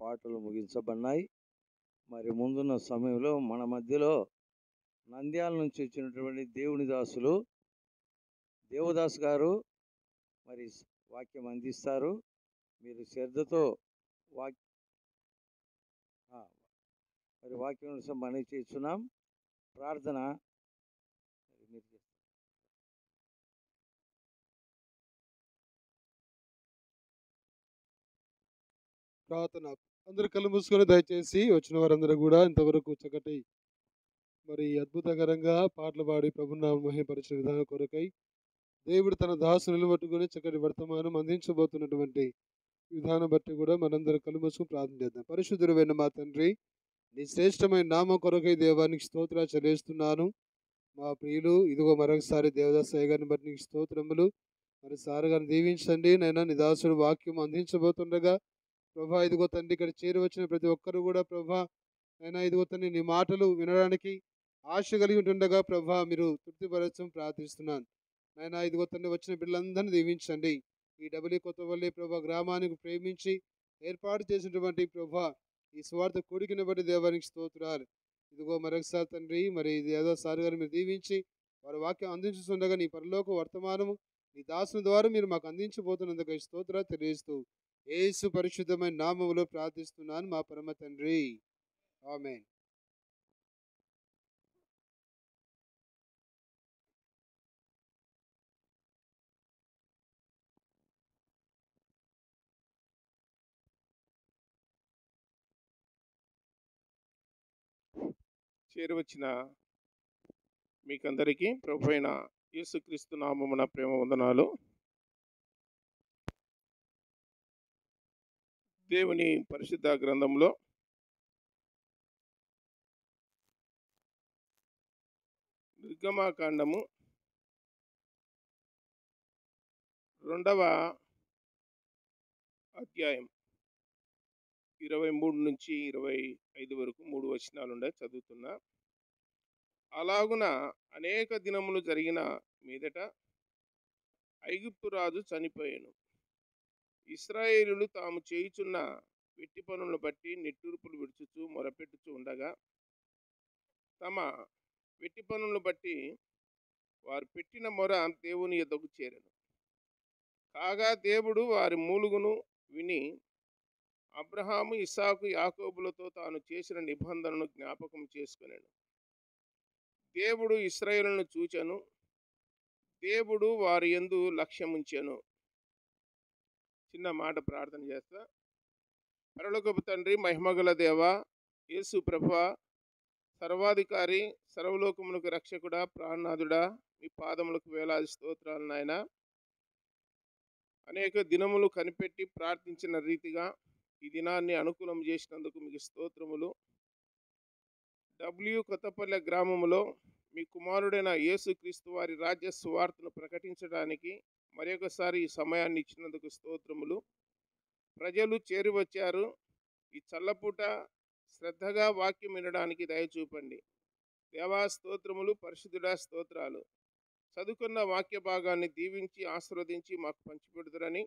పాటలు ముగించబడినాయి. మరి ముందున్న సమయంలో మన మధ్యలో నంద్యాల నుంచి వచ్చినటువంటి దేవుని దాసులు దేవదాస్ గారు మరి వాక్యం అందిస్తారు. మీరు శ్రద్ధతో మరి వాక్యం మనవి చేస్తున్నాం. ప్రార్థన మీరు ప్రార్థన. అందరు కళ్ళు మూసుకొని దయచేసి వచ్చిన వారందరూ కూడా ఇంతవరకు చక్కటి మరి అద్భుతకరంగా పాటలు పాడి ప్రభునామ మహిమపరిచిన విధానం కొరకై దేవుడు తన దాసు నిలబట్టుకొని చక్కటి వర్తమానం అందించబోతున్నటువంటి విధానం బట్టి కూడా మనందరం కళ్ళు మూసుకొని ప్రార్థన చేద్దాం. పరిశుద్ధుడైన మా తండ్రి, నీ శ్రేష్టమైన నామం కొరకై దేవానికి స్తోత్రాలు చెల్లిస్తున్నాను. మా ప్రియులు ఇదిగో మరొకసారి దేవదాస్ అయ్య గారిని బట్టి నీకు స్తోత్రములు. మరి సార్ గారిని దీవించండి నైనా, నీ దాసుడు వాక్యం అందించబోతుండగా ప్రభా ఇదిగో తండ్రి ఇక్కడ చేరి వచ్చిన ప్రతి ఒక్కరు కూడా ప్రభా అయినా ఇదిగో తండ్రి నీ మాటలు వినడానికి ఆశ కలిగి ఉంటుండగా ప్రభా మీరు తృప్తిపరచం ప్రార్థిస్తున్నాను. నాయన ఇదిగో తండ్రి వచ్చిన పిల్లలందరినీ దీవించండి. ఈ డబ్ల్యూ కొత్తవల్లి ప్రభా గ్రామానికి ప్రేమించి ఏర్పాటు చేసినటువంటి ప్రభా ఈ స్వార్థ కూడికిన బట్టి దేవానికి స్తోత్రాలు. ఇదిగో మరొకసారి తండ్రి మరి ఏదో సార్ గారు మీరు దీవించి వారి వాక్యం అందించుతుండగా నీ పరలోక వర్తమానము నీ దాసుని ద్వారా మీరు మాకు అందించబోతున్నందుకు స్తోత్రాలు తెలియజేస్తూ యేసు పరిశుద్ధమైన నామములో ప్రార్థిస్తున్నాను మా పరమ తండ్రి, ఆమేన్. చేరువచ్చిన మీకందరికీ ప్రభు అయిన యేసుక్రీస్తు నామమున ప్రేమ వందనాలు. దేవుని పరిశుద్ధ గ్రంథంలో నిర్గమాకాండము 2వ అధ్యాయం 23 నుంచి 25 వరకు 3 వచనాలు ఉన్నాయి, చదువుతున్నా. అలాగున అనేక దినములు జరిగిన మీదట ఐగుప్తు రాజు చనిపోయాను. ఇశ్రాయేలులు తాము చేయుచున్న వెట్టి పనులను బట్టి నిట్టూర్పులు విడుచుచు మొరపెట్టుచు ఉండగా తమ వెట్టి పనులను బట్టి వారు పెట్టిన మొర దేవుని యొద్దకు చేరెను. కాగా దేవుడు వారి మూలుగును విని అబ్రహాము, ఇస్సాకు, యాకోబులతో తాను చేసిన నిబంధనను జ్ఞాపకం చేసుకొనెను. దేవుడు ఇశ్రాయేలును చూచెను, దేవుడు వారి యందు లక్ష్యముంచెను. చిన్న మాట ప్రార్థన చేస్తా. పరలోకపు తండ్రి, మహిమగల దేవ, యేసు ప్రభువా, సర్వాధికారి, సర్వలోకములకు రక్షకుడా, ప్రాణనాథుడా, మీ పాదములకు వేలాది స్తోత్రాలు నాయన. అనేక దినములు కనిపెట్టి ప్రార్థించిన రీతిగా ఈ దినాన్ని అనుకూలం చేసినందుకు మీకు స్తోత్రములు. డబ్ల్యూ కొత్తపల్లె గ్రామములో మీ కుమారుడైన యేసుక్రీస్తు వారి రాజ్య సువార్తను ప్రకటించడానికి మరొకసారి ఈ సమయాన్ని ఇచ్చినందుకు స్తోత్రములు. ప్రజలు చేరి వచ్చారు. ఈ చల్లపూట శ్రద్ధగా వాక్యం వినడానికి దయచూపండి. దేవా స్తోత్రములు, పరిశుద్ధుడా స్తోత్రాలు. చదువుకున్న వాక్య భాగాన్ని దీవించి ఆశీర్వదించి మాకు పంచిపెడుదురని,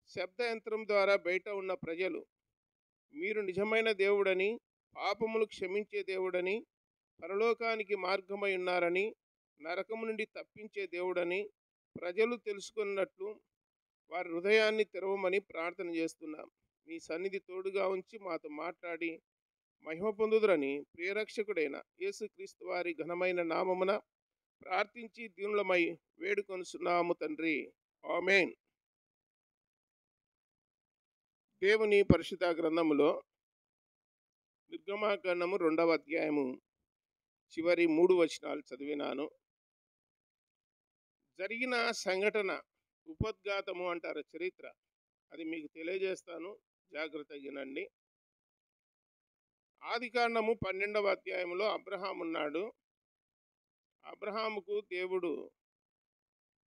శబ్ద యంత్రం ద్వారా బయట ఉన్న ప్రజలు మీరు నిజమైన దేవుడని, పాపములు క్షమించే దేవుడని, పరలోకానికి మార్గమై ఉన్నారని, నరకము నుండి తప్పించే దేవుడని ప్రజలు తెలుసుకున్నట్లు వారి హృదయాన్ని తెరవమని ప్రార్థన చేస్తున్నాం. మీ సన్నిధి తోడుగా ఉంచి మాతో మాట్లాడి మహిమ పొందుదురని ప్రియరక్షకుడైన యేసుక్రీస్తు వారి ఘనమైన నామమున ప్రార్థించి దీనులమై వేడుకొనుచున్నాము తండ్రి, ఆమేన్. దేవుని పరిశుద్ధ గ్రంథములో నిర్గమాకాండము 2వ అధ్యాయము చివరి 3 వచనాలు చదివినాను. జరిగిన సంఘటన ఉపోద్ఘాతము అంటారు, చరిత్ర. అది మీకు తెలియజేస్తాను, జాగ్రత్తగా వినండి. ఆదికాండము 12వ అధ్యాయంలో అబ్రహాము ఉన్నాడు. అబ్రహాముకు దేవుడు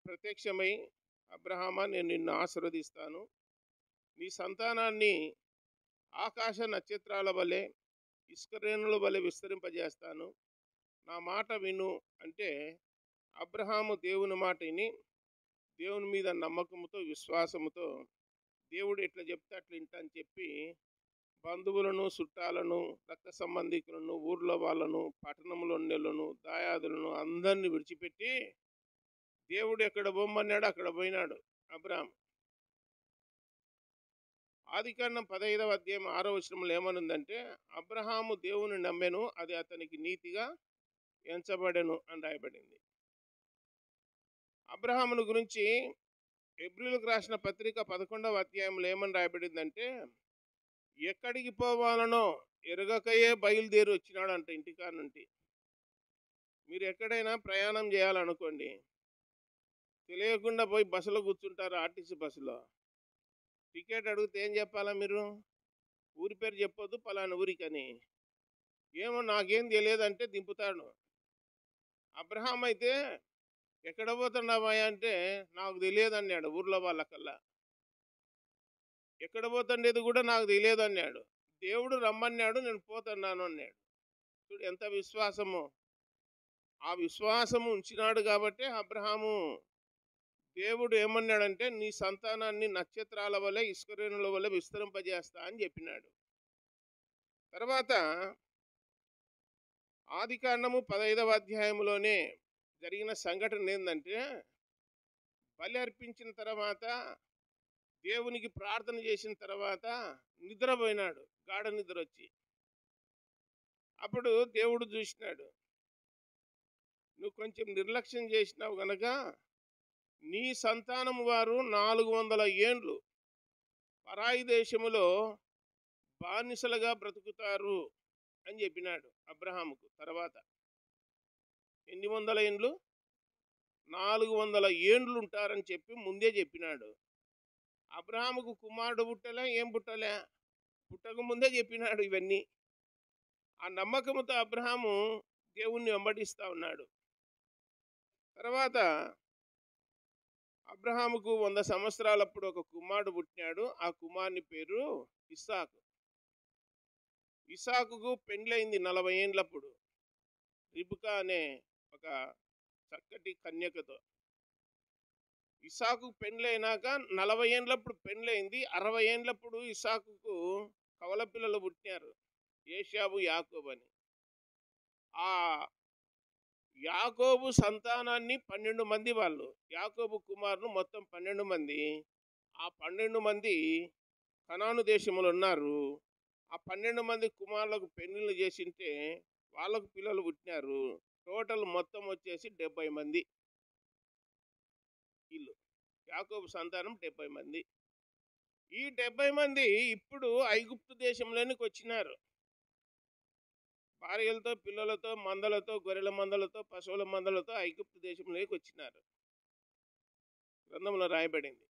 ప్రత్యక్షమై, అబ్రహామా, నేను నిన్ను ఆశీర్వదిస్తాను, నీ సంతానాన్ని ఆకాశ నక్షత్రాల వలె, ఇసుక రేణుల వలె విస్తరింపజేస్తాను, నా మాట విను అంటే అబ్రహాము దేవుని మాట విని దేవుని మీద నమ్మకంతో, విశ్వాసముతో దేవుడు ఎట్లా చెప్తే అట్లా వింటా అని చెప్పి బంధువులను, చుట్టాలను, రక్త సంబంధికులను, ఊర్లో వాళ్ళను, పట్టణంలో ఉండేళ్ళను, దాయాదులను అందరిని విడిచిపెట్టి దేవుడు ఎక్కడ బొమ్మన్నాడు అక్కడ పోయినాడు అబ్రాహాం. ఆదికాండం 15వ అధ్యాయం 6వ వచనంలో ఏమనుందంటే, అబ్రహాము దేవుని నమ్మెను, అది అతనికి నీతిగా ఎంచబడెను అని రాయబడింది. అబ్రహామును గురించి హెబ్రీయులకు రాసిన పత్రిక 11వ అధ్యాయంలో ఏమని రాయబడిందంటే, ఎక్కడికి పోవాలనో ఎరగకయే బయలుదేరి వచ్చినాడంట ఇంటికా నుండి. మీరు ఎక్కడైనా ప్రయాణం చేయాలనుకోండి, తెలియకుండా పోయి బస్సులో కూర్చుంటారు, ఆర్టీసీ బస్సులో. టికెట్ అడిగితే ఏం చెప్పాలా మీరు? ఊరి పేరు చెప్పొద్దు, పలానా ఊరికని. ఏమో నాకేం తెలియదంటే దింపుతాడు. అబ్రహాం అయితే ఎక్కడ పోతున్నావా అంటే నాకు తెలియదు అన్నాడు. ఊర్లో వాళ్ళకల్లా ఎక్కడ పోతుండేది కూడా నాకు తెలియదు అన్నాడు. దేవుడు రమ్మన్నాడు, నేను పోతున్నాను అన్నాడు. చూడు ఎంత విశ్వాసము. ఆ విశ్వాసము ఉంచినాడు కాబట్టి అబ్రహాము, దేవుడు ఏమన్నాడంటే నీ సంతానాన్ని నక్షత్రాల వలె ఇసుకరేణుల వలె విస్తరింపజేస్తా అని చెప్పినాడు. తర్వాత ఆదికాండము 15వ అధ్యాయంలోనే జరిగిన సంఘటన ఏంటంటే, బలి అర్పించిన తర్వాత దేవునికి ప్రార్థన చేసిన తర్వాత నిద్రపోయినాడు, గాఢ నిద్ర వచ్చి. అప్పుడు దేవుడు చూసినాడు, నువ్వు కొంచెం నిర్లక్ష్యం చేసినావు గనక నీ సంతానం వారు 400 ఏండ్లు పరాయి దేశములో బానిసలుగా బ్రతుకుతారు అని చెప్పినాడు అబ్రహాముకు. తర్వాత ఎన్ని వందల ఏండ్లు? 400 ఏండ్లు ఉంటారని చెప్పి ముందే చెప్పినాడు. అబ్రహాముకు కుమారుడు పుట్టలే, ఏం పుట్టలే, పుట్టక ముందే చెప్పినాడు ఇవన్నీ. ఆ నమ్మకంతో అబ్రహాము దేవుణ్ణి వెంబడిస్తూ ఉన్నాడు. తర్వాత అబ్రహాముకు 100 సంవత్సరాలప్పుడు ఒక కుమారుడు పుట్టినాడు. ఆ కుమారుని పేరు ఇస్సాకు. ఇస్సాకుకు పెండ్లైంది 40 ఏండ్లప్పుడు రిబ్కా అనే ఒక చక్కటి కన్యకతో. ఇస్సాకు పెండ్లైనాక 40 ఏండ్లప్పుడు పెండ్లైంది. 60 ఏండ్లప్పుడు ఇస్సాకుకు కవల పిల్లలు పుట్టినారు, ఏశావు, యాకోబు అని. ఆ యాకోబు సంతానాన్ని 12 మంది వాళ్ళు. యాకోబు కుమారులు మొత్తం 12 మంది. ఆ 12 మంది కనాను దేశంలో ఉన్నారు. ఆ 12 మంది కుమారులకు పెళ్లిళ్ళు చేసింటే వాళ్ళకు పిల్లలు పుట్టినారు. టోటల్ మొత్తం వచ్చేసి 70 మంది. వీళ్ళు యాకోబు సంతానం 70 మంది. ఈ 70 మంది ఇప్పుడు ఐగుప్తు దేశంలోనికి వచ్చినారు. భార్యలతో, పిల్లలతో, మందలతో, గొర్రెల మందలతో, పశువుల మందలతో ఐగుప్తు దేశంలోకి వచ్చినారు. గ్రంథంలో రాయబడింది.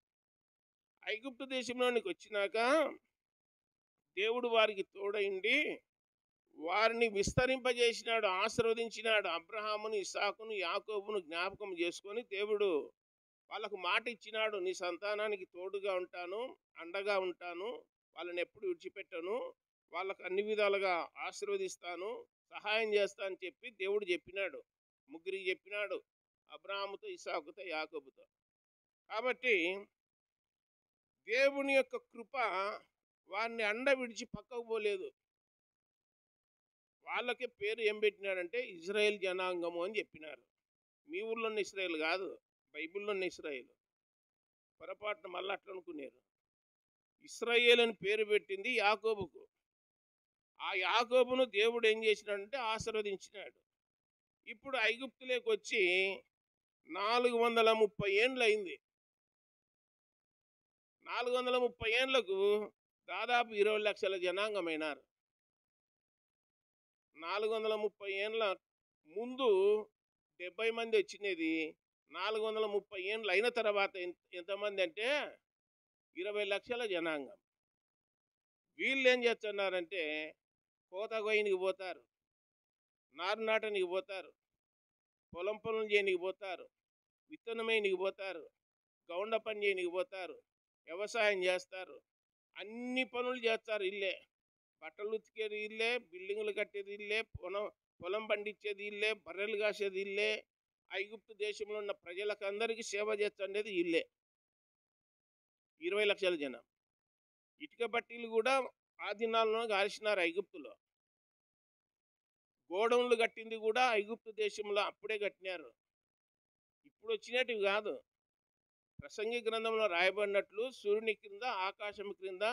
ఐగుప్తు దేశంలోనికి వచ్చినాక దేవుడు వారికి తోడైండి వారిని విస్తరింపజేసినాడు, ఆశీర్వదించినాడు. అబ్రహామును, ఇస్సాకును, యాకోబును జ్ఞాపకం చేసుకొని దేవుడు వాళ్ళకు మాట ఇచ్చినాడు, నీ సంతానానికి తోడుగా ఉంటాను, అండగా ఉంటాను, వాళ్ళని ఎప్పుడు విడిచిపెట్టను, వాళ్ళకు అన్ని విధాలుగా ఆశీర్వదిస్తాను, సహాయం చేస్తా అని చెప్పి దేవుడు చెప్పినాడు. ముగ్గురికి చెప్పినాడు, అబ్రహాముతో, ఇస్సాకుతో, యాకోబుతో. కాబట్టి దేవుని యొక్క కృప వారిని అండ విడిచి పక్కకు పోలేదు. వాళ్ళకే పేరు ఏం పెట్టినాడంటే ఇజ్రాయేల్ జనాంగము అని చెప్పినారు. మీ ఊళ్ళో ఉన్న ఇస్రాయేల్ కాదు, బైబిల్లో ఉన్న ఇస్రాయేల్. పొరపాటున మళ్ళీ అట్లా అనుకున్నారు. ఇస్రాయేల్ అని పేరు పెట్టింది యాకోబుకు. ఆ యాకోబును దేవుడు ఏం చేసినాడంటే ఆశీర్వదించినాడు. ఇప్పుడు ఐగుప్తులోకి వచ్చి 430 ఏండ్లు అయింది. 430 ఏండ్లకు దాదాపు 20 లక్షల జనాంగమైనారు. 430 ఏండ్ల ముందు 70 మంది వచ్చినది. 430 ఏండ్లు అయిన తర్వాత ఎంతమంది అంటే 20 లక్షల జనాంగం. వీళ్ళు ఏం చేస్తున్నారంటే కోత గొయ్యనికి పోతారు, నారు నాటనికి పోతారు, పొలం పనులు చేయనికి పోతారు, విత్తనమేనికి పోతారు, గౌండ పని చేయనికి పోతారు, వ్యవసాయం చేస్తారు, అన్ని పనులు చేస్తారు. ఇల్లే బట్టలు ఉతికేది ఇల్లే, బిల్డింగులు కట్టేది ఇల్లే, పొలం పండించేది ఇల్లే, బర్రెలు కాసేది ఇల్లే, ఐగుప్తు దేశంలో ఉన్న ప్రజలకు అందరికీ సేవ చేస్తుండేది ఇల్లే. 20 లక్షల జనం. ఇటుక బట్టీలు కూడా ఆ దినాల్లో కాల్చినారు ఐగుప్తులో. గోడౌన్లు కట్టింది కూడా ఐగుప్తు దేశంలో అప్పుడే కట్టినారు, ఇప్పుడు వచ్చినటివి కాదు. ప్రసంగి గ్రంథంలో రాయబడినట్లు సూర్యుని క్రింద ఆకాశం క్రింద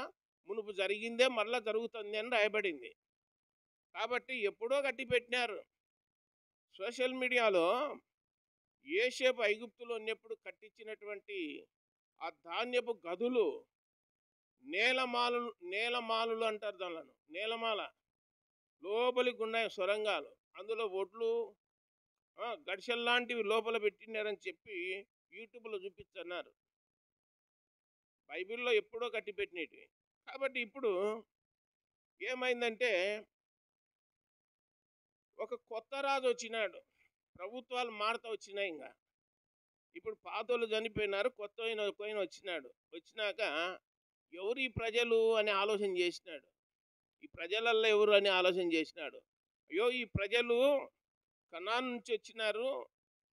మునుపు జరిగిందే మరలా జరుగుతుంది అని రాయబడింది. కాబట్టి ఎప్పుడో కట్టి పెట్టినారు. సోషల్ మీడియాలో ఏషేపు ఐగుప్తులో ఉన్నప్పుడు కట్టించినటువంటి ఆ ధాన్యపు గదులు, నేలమాలులు అంటారు దానిలను, నేలమాల లోపలికి ఉన్నాయి సొరంగాలు, అందులో ఒడ్లు గడిసెల్లాంటివి లోపల పెట్టినారని చెప్పి యూట్యూబ్లో చూపించన్నారు. బైబిల్లో ఎప్పుడో కట్టి పెట్టినవి. కాబట్టి ఇప్పుడు ఏమైందంటే ఒక కొత్త రాజు వచ్చినాడు, ప్రభుత్వాలు మారుతూ వచ్చినాయి. ఇంకా ఇప్పుడు పాతోళ్ళు చనిపోయినారు, కొత్త ఆయన వచ్చినాడు. వచ్చినాక ఎవరు ఈ ప్రజలు అని ఆలోచన చేసినాడు. ఈ ప్రజలల్లో ఎవరు అని ఆలోచన చేసినాడు. అయ్యో, ఈ ప్రజలు కనాన్ నుంచి వచ్చినారు,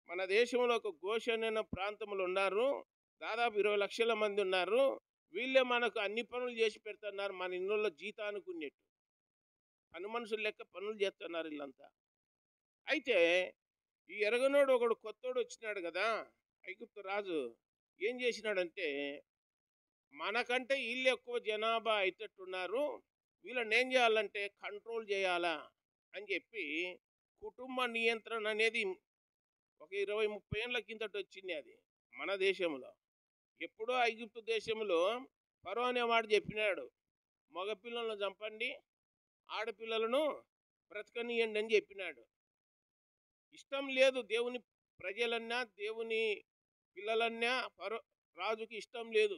మన దేశంలో ఒక గోషెన్ అనే ప్రాంతంలో ఉన్నారు, దాదాపు 20 లక్షల మంది ఉన్నారు. వీళ్ళే మనకు అన్ని పనులు చేసి పెడుతున్నారు, మన ఇళ్ళల్లో జీతానికి ఉన్నట్టు పని మనుషులు లెక్క పనులు చేస్తున్నారు వీళ్ళంతా. అయితే ఈ ఎరగనోడు ఒకడు కొత్తోడు వచ్చినాడు కదా, ఐగుప్తు రాజు ఏం చేసినాడంటే, మనకంటే వీళ్ళు ఎక్కువ జనాభా అయితేట్టున్నారు, వీళ్ళని ఏం చేయాలంటే కంట్రోల్ చేయాలా అని చెప్పి కుటుంబ నియంత్రణ అనేది ఒక 20-30 ఏళ్ళ కిందట వచ్చింది. అది మన దేశంలో. ఎప్పుడో ఐగుప్తు దేశంలో ఫరో అనేవాడు చెప్పినాడు, మగపిల్లలను చంపండి, ఆడపిల్లలను బ్రతకనియండి అని చెప్పినాడు. ఇష్టం లేదు దేవుని ప్రజలన్నా దేవుని పిల్లలన్నా ఫరో రాజుకి ఇష్టం లేదు.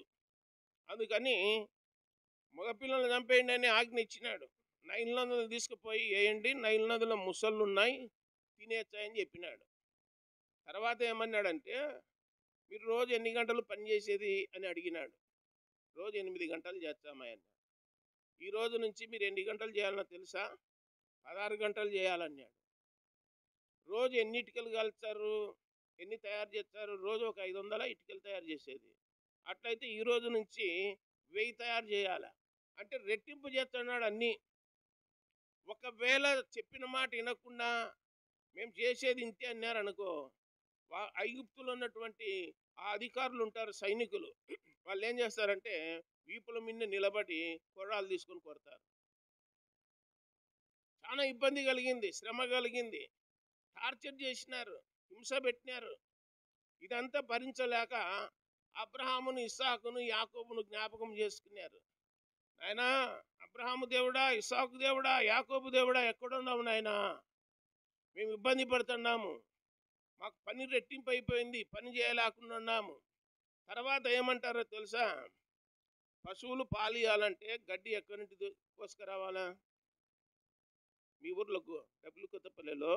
అందుకని మగపిల్లలను చంపేయండి అని ఆజ్ఞ ఇచ్చినాడు. నైల్ నదులు తీసుకుపోయి వేయండి, నైల్ నదులో ముసళ్ళు ఉన్నాయి తినేచ్చాయని చెప్పినాడు. తర్వాత ఏమన్నాడంటే, మీరు రోజు ఎన్ని గంటలు పనిచేసేది అని అడిగినాడు. రోజు 8 గంటలు చేస్తామయ్య. ఈ రోజు నుంచి మీరు ఎన్ని గంటలు చేయాలన్నా తెలుసా? 16 గంటలు చేయాలన్నాడు. రోజు ఎన్ని ఇటుకలు కాల్చారు, ఎన్ని తయారు చేస్తారు? రోజు ఒక 500 ఇటుకలు తయారు చేసేది. అట్లయితే ఈ రోజు నుంచి 1000 తయారు చేయాలి అంటే రెట్టింపు చేస్తున్నాడు అన్నీ. ఒకవేళ చెప్పిన మాట వినకుండా మేము చేసేది ఇంతే అన్నారు అనుకో, ఐగుప్తులో ఉన్నటువంటి ఆ అధికారులు ఉంటారు, సైనికులు, వాళ్ళు ఏం చేస్తారంటే వీపుల మీద నిలబడి కొర్రాలు తీసుకొని కొడతారు. చాలా ఇబ్బంది కలిగింది, శ్రమ కలిగింది, టార్చర్ చేసినారు, హింస పెట్టినారు. ఇదంతా భరించలేక అబ్రహామును, ఇస్సాకును, యాకోబును జ్ఞాపకం చేసుకున్నారు. నాయనా అబ్రహాము దేవుడా, ఇస్సాకు దేవుడా, యాకోబు దేవుడా, ఎక్కడున్నావు నాయనా? మేము ఇబ్బంది పడుతున్నాము, మాకు పని రెట్టింపు అయిపోయింది, పని చేయలేకుండా ఉన్నాము. తర్వాత ఏమంటారో తెలుసా? పశువులు పాలు ఇవ్వాలంటే గడ్డి ఎక్కడి నుంచి కోసుకురావాలా? మీ ఊర్లో డబ్బులు కొత్తపల్లిలో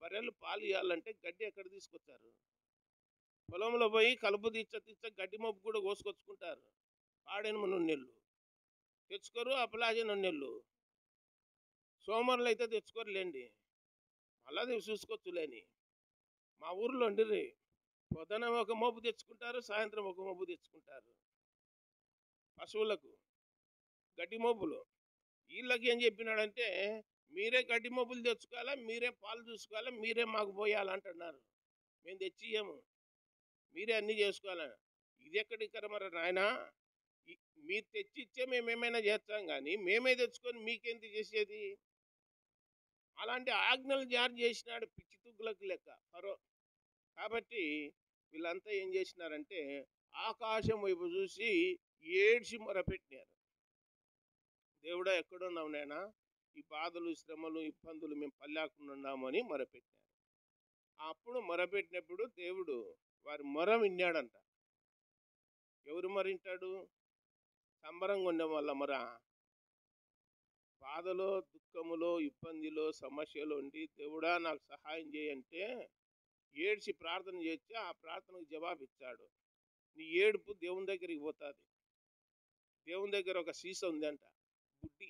బర్రెలు పాలు ఇవ్వాలంటే గడ్డి ఎక్కడ తీసుకొచ్చారు? పొలంలో పోయి కలుపు తీచ్చ గడ్డి మబ్బు కూడా కోసుకొచ్చుకుంటారు. పాడెనుమ నూనెళ్ళు తెచ్చుకోరు, అపలాజ నూనెళ్ళు. సోమరులు అయితే తెచ్చుకోరులేండి, మళ్ళీ చూసుకోవచ్చులేని. మా ఊర్లో ఉండిర్రి, పొద్దున ఒక మోపు తెచ్చుకుంటారు, సాయంత్రం ఒక మోపు తెచ్చుకుంటారు. పశువులకు గడ్డి మోపులు. వీళ్ళకి ఏం చెప్పినాడంటే, మీరే గడ్డి మోపులు తెచ్చుకోవాలా, మీరే పాలు చూసుకోవాలా, మీరే మాకు పోయాలంటున్నారు. మేము తెచ్చియ్యము, మీరే అన్నీ చేసుకోవాలని. ఇది ఎక్కడిక్కడ మరి నాయన, మీరు తెచ్చిచ్చే మేమేమైనా చేస్తాం, కానీ మేమే తెచ్చుకొని మీకేంటి చేసేది? అలాంటి ఆజ్ఞలు జారీ చేసినాడు, పిచ్చి తుగ్గులకు లెక్క ఫరో. కాబట్టి వీళ్ళంతా ఏం చేసినారంటే ఆకాశం వైపు చూసి ఏడ్చి మొరపెట్టినారు. దేవుడా ఎక్కడున్నావు నాయనా, ఈ బాధలు, శ్రమలు, ఇబ్బందులు మేము పల్లాకుండా ఉన్నాము అని మొరపెట్టినారు. అప్పుడు మొరపెట్టినప్పుడు దేవుడు వారి మొర విన్నాడంట. ఎవరు మొరింటాడు? సంబరంగా ఉండే వాళ్ళ మొర. బాధలో, దుఃఖములో, ఇబ్బందిలో, సమస్యలో ఉండి దేవుడా నాకు సహాయం చేయంటే ఏడ్చి ప్రార్థన చేస్తే ఆ ప్రార్థనకు జవాబు ఇచ్చాడు. నీ ఏడుపు దేవుని దగ్గరికి పోతుంది. దేవుని దగ్గర ఒక సీస ఉందంట, బుడ్డి.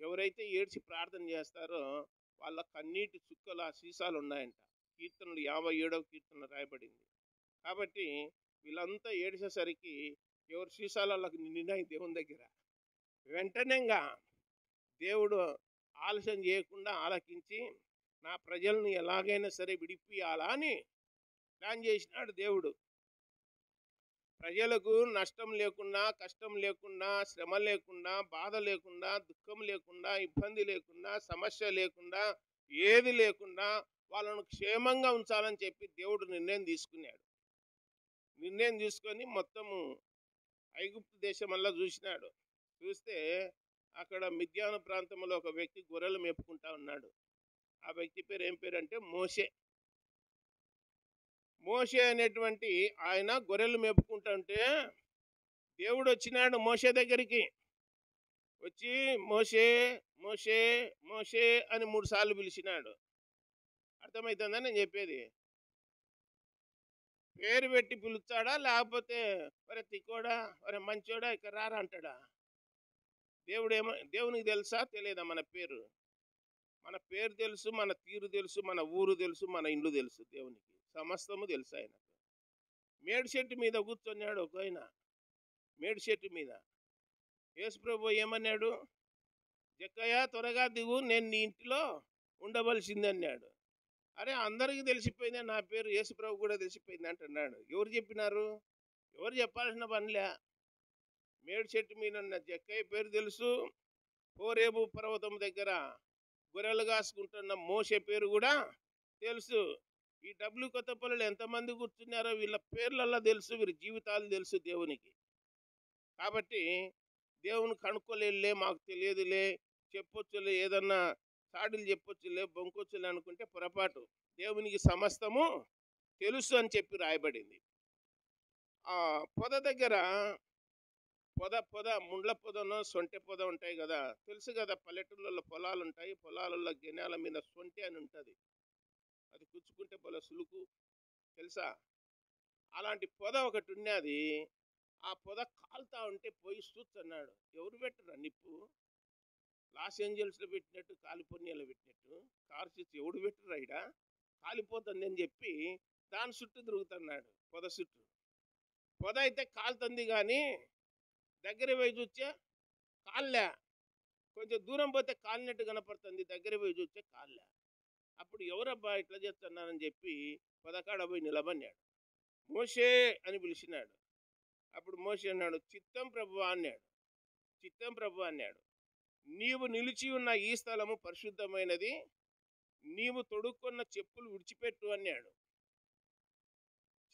ఎవరైతే ఏడ్చి ప్రార్థన చేస్తారో వాళ్ళ కన్నీటి చుక్కలు ఆ సీసాలు ఉన్నాయంట. కీర్తనలు 57వ కీర్తన రాయబడింది. కాబట్టి వీళ్ళంతా ఏడ్చేసరికి ఎవరి సీసాలకి నిండినాయి దేవుని దగ్గర. వెంటనేగా దేవుడు ఆలస్యం చేయకుండా ఆలకించి నా ప్రజల్ని ఎలాగైనా సరే విడిపియాలా అని ప్లాన్ చేసినాడు దేవుడు. ప్రజలకు నష్టం లేకుండా, కష్టం లేకుండా, శ్రమ లేకుండా, బాధ లేకుండా, దుఃఖం లేకుండా, ఇబ్బంది లేకుండా, సమస్య లేకుండా, ఏది లేకుండా వాళ్ళను క్షేమంగా ఉంచాలని చెప్పి దేవుడు నిర్ణయం తీసుకున్నాడు. నిర్ణయం తీసుకొని మొత్తము ఐగుప్తు దేశమల్లా చూసినాడు. చూస్తే అక్కడ మిద్యాను ప్రాంతంలో ఒక వ్యక్తి గొర్రెలు మేపుకుంటా ఉన్నాడు. ఆ వ్యక్తి పేరు ఏం పేరు అంటే మోషే. మోషే అనేటువంటి ఆయన గొర్రెలు మేపుకుంటుంటే దేవుడు వచ్చినాడు మోషే దగ్గరికి. వచ్చి మోషే మోషే మోషే అని 3 సార్లు పిలిచినాడు. అర్థమవుతుందా నేను చెప్పేది? పేరు పెట్టి పిలుస్తాడా, లేకపోతే ఒరే తిక్కోడా, ఒరే మంచోడా, ఇక్కడ రారా అంటాడా? దేవునికి తెలుసా తెలియదా మన పేరు? మన పేరు తెలుసు, మన తీరు తెలుసు, మన ఊరు తెలుసు, మన ఇండ్లు తెలుసు. దేవునికి సమస్తము తెలుసు. ఆయనకు మేడి చెట్టు మీద కూర్చున్నాడు ఒక ఆయన. మేడి చెట్టు మీద యేసుప్రభు ఏమన్నాడు? జక్కయ్య త్వరగా దిగు, నేను నీ ఇంటిలో ఉండవలసింది అన్నాడు. అరే అందరికీ తెలిసిపోయిందే నా పేరు, యేసుప్రభు కూడా తెలిసిపోయింది అంటున్నాడు. ఎవరు చెప్పినారు? ఎవరు చెప్పాల్సిన పనిలే. మేడి చెట్టు మీద ఉన్న జక్కయ్య పేరు తెలుసు. హోరేబు పర్వతం దగ్గర గొర్రెలు కాసుకుంటున్న మోషే పేరు కూడా తెలుసు. ఈ డబ్ల్యూ కొత్తపల్లిలో ఎంతమంది కూర్చున్నారో వీళ్ళ పేర్లల్లా తెలుసు, వీరి జీవితాలు తెలుసు దేవునికి. కాబట్టి దేవుని కనుక్కోలేదులే, మాకు తెలియదులే, చెప్పొచ్చులే, ఏదన్నా సాడులు చెప్పొచ్చులే, బొంకొచ్చులే అనుకుంటే పొరపాటు. దేవునికి సమస్తము తెలుసు అని చెప్పి రాయబడింది. ఆ పొద దగ్గర పొద ముండ్ల పొదనో సొంటె పొద ఉంటాయి కదా, తెలుసు కదా. పల్లెటూళ్ళలో పొలాలు ఉంటాయి, పొలాలలో గెనాల మీద సొంటె అని ఉంటుంది. అది కుచ్చుకుంటే పొల సులుకు, తెలుసా? అలాంటి పొద ఒకటి ఉన్నది. ఆ పొద కాలుతా ఉంటే పోయి చూస్తున్నాడు. ఎవరు పెట్టరా నిప్పు? లాస్ ఏంజల్స్లో పెట్టినట్టు, కాలిఫోర్నియాలో పెట్టినట్టు కారు చూసి ఎవడు పెట్టరా ఇడ కాలిపోతుంది అని చెప్పి దాని చుట్టూ తిరుగుతున్నాడు. పొద చుట్టూ. పొద అయితే కాలుతుంది కానీ దగ్గర పోయి చూస్తే కాళ్ళే. కొంచెం దూరం పోతే కాలినట్టు కనపడుతుంది, దగ్గర పోయి చూస్తే కాళ్ళే. అప్పుడు ఎవరబ్బా ఇట్లా చేస్తున్నారని చెప్పి పొదకాడ పోయి నిలబడినాడు. మోషే అని పిలిచినాడు. అప్పుడు మోషే అన్నాడు, చిత్తం ప్రభువా అన్నాడు. చిత్తం ప్రభు అన్నాడు. నీవు నిలిచి ఉన్న ఈ స్థలము పరిశుద్ధమైనది, నీవు తొడుక్కున్న చెప్పులు విడిచిపెట్టు అన్నాడు.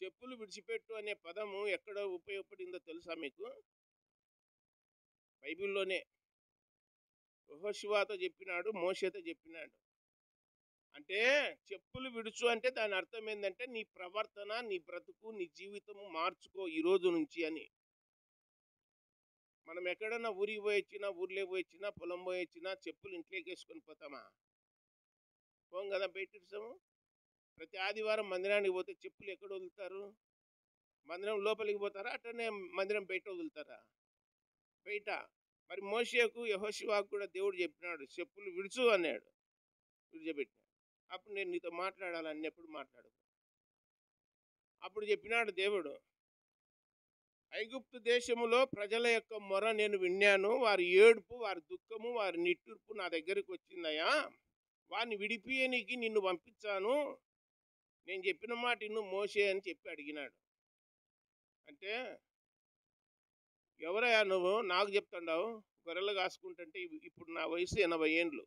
చెప్పులు విడిచిపెట్టు అనే పదము ఎక్కడ ఉపయోగపడిందో తెలుసా మీకు? బైబిల్లోనే. యెహోషువతో చెప్పినాడు, మోషేతో చెప్పినాడు. అంటే చెప్పులు విడుచు అంటే దాని అర్థం ఏంటంటే నీ ప్రవర్తన, నీ బ్రతుకు, నీ జీవితము మార్చుకో ఈ రోజు నుంచి అని. మనం ఎక్కడన్నా ఊరికి పోయి వచ్చినా, ఊర్లో పోయి వచ్చినా, పొలం పోయి వచ్చినా చెప్పులు ఇంట్లోకి వేసుకొని పోతామా? పోం కదా, పెట్టిస్తాము. ప్రతి ఆదివారం మందిరానికి పోతే చెప్పులు ఎక్కడ వదులుతారు? మందిరం లోపలికి పోతారా, అట్టనే మందిరం బయట వదులుతారా? బయట. మరి మోషేకు యెహోషువకు కూడా దేవుడు చెప్పినాడు, చెప్పులు విడుచు అన్నాడు. విడిచిపెట్టినాడు. అప్పుడు నేను నీతో మాట్లాడాలని ఎప్పుడు మాట్లాడు. అప్పుడు చెప్పినాడు దేవుడు, ఐగుప్తు దేశములో ప్రజల యొక్క మొర నేను విన్నాను, వారి ఏడుపు, వారి దుఃఖము, వారి నిట్టూర్పు నా దగ్గరికి వచ్చిందయ్యా. వారిని విడిపియనికి నిన్ను పంపించాను, నేను చెప్పిన మాట ఇన్ను మోషే అని చెప్పి అడిగినాడు. అంటే ఎవరయ్యా నువ్వు నాకు చెప్తాండావు? గొర్రెలు కాసుకుంటుంటే ఇప్పుడు నా వయసు 80 ఏండ్లు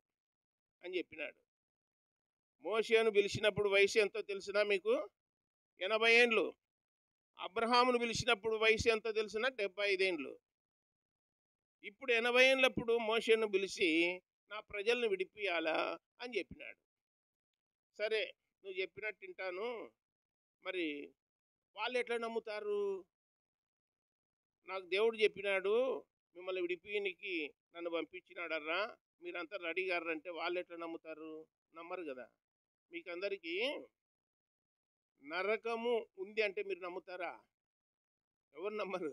అని చెప్పినాడు. మోషేను పిలిచినప్పుడు వయసు ఎంతో తెలిసినా మీకు? 80 ఏండ్లు. అబ్రహామును పిలిచినప్పుడు వయసు ఎంతో తెలిసినా? 75 ఏండ్లు. ఇప్పుడు 80 ఏండ్లప్పుడు మోషేను పిలిచి నా ప్రజల్ని విడిపియాలా అని చెప్పినాడు. సరే నువ్వు చెప్పినట్టు వింటాను, మరి వాళ్ళు ఎట్లా నమ్ముతారు? నాకు దేవుడు చెప్పినాడు మిమ్మల్ని విడిపియనికి నన్ను పంపించినాడర్రా, మీరంతా రెడీ గారంటే వాళ్ళు ఎట్లా నమ్ముతారు? నమ్మరు కదా. మీకు అందరికీ నరకము ఉంది అంటే మీరు నమ్ముతారా? ఎవరు నమ్మరు.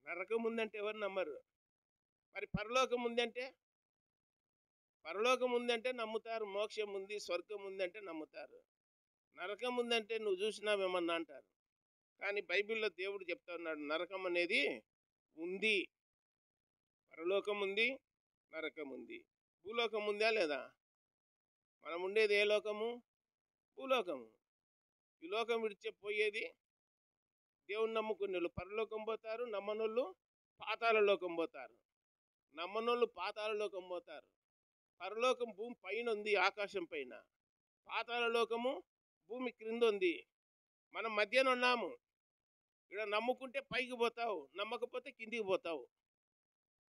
నరకం ఉందంటే ఎవరు నమ్మరు. మరి పరలోకం ఉందంటే? పరలోకం ఉందంటే నమ్ముతారు. మోక్షం ఉంది, స్వర్గం ఉందంటే నమ్ముతారు. నరకం ఉందంటే నువ్వు చూసినావేమన్నా అంటారు. కానీ బైబిల్లో దేవుడు చెప్తా ఉన్నాడు, నరకం అనేది ఉంది. పరలోకం ఉంది, నరకం ఉంది. భూలోకం ఉందా లేదా? మనం ఉండేది ఏ లోకము? భూలోకము. ఈ లోకం విడిచిపోయేది దేవుని నమ్ముకునేళ్ళు పరలోకం పోతారు, నమ్మనోళ్ళు పాతాళ లోకం పోతారు. నమ్మనోళ్ళు పాతాళ లోకం పోతారు. పరలోకం భూమి పైన ఉంది, ఆకాశం పైన. పాతాళ లోకము భూమి క్రింద ఉంది. మనం మధ్యన ఉన్నాము. ఇక్కడ నమ్ముకుంటే పైకి పోతావు, నమ్మకపోతే కిందికి పోతావు.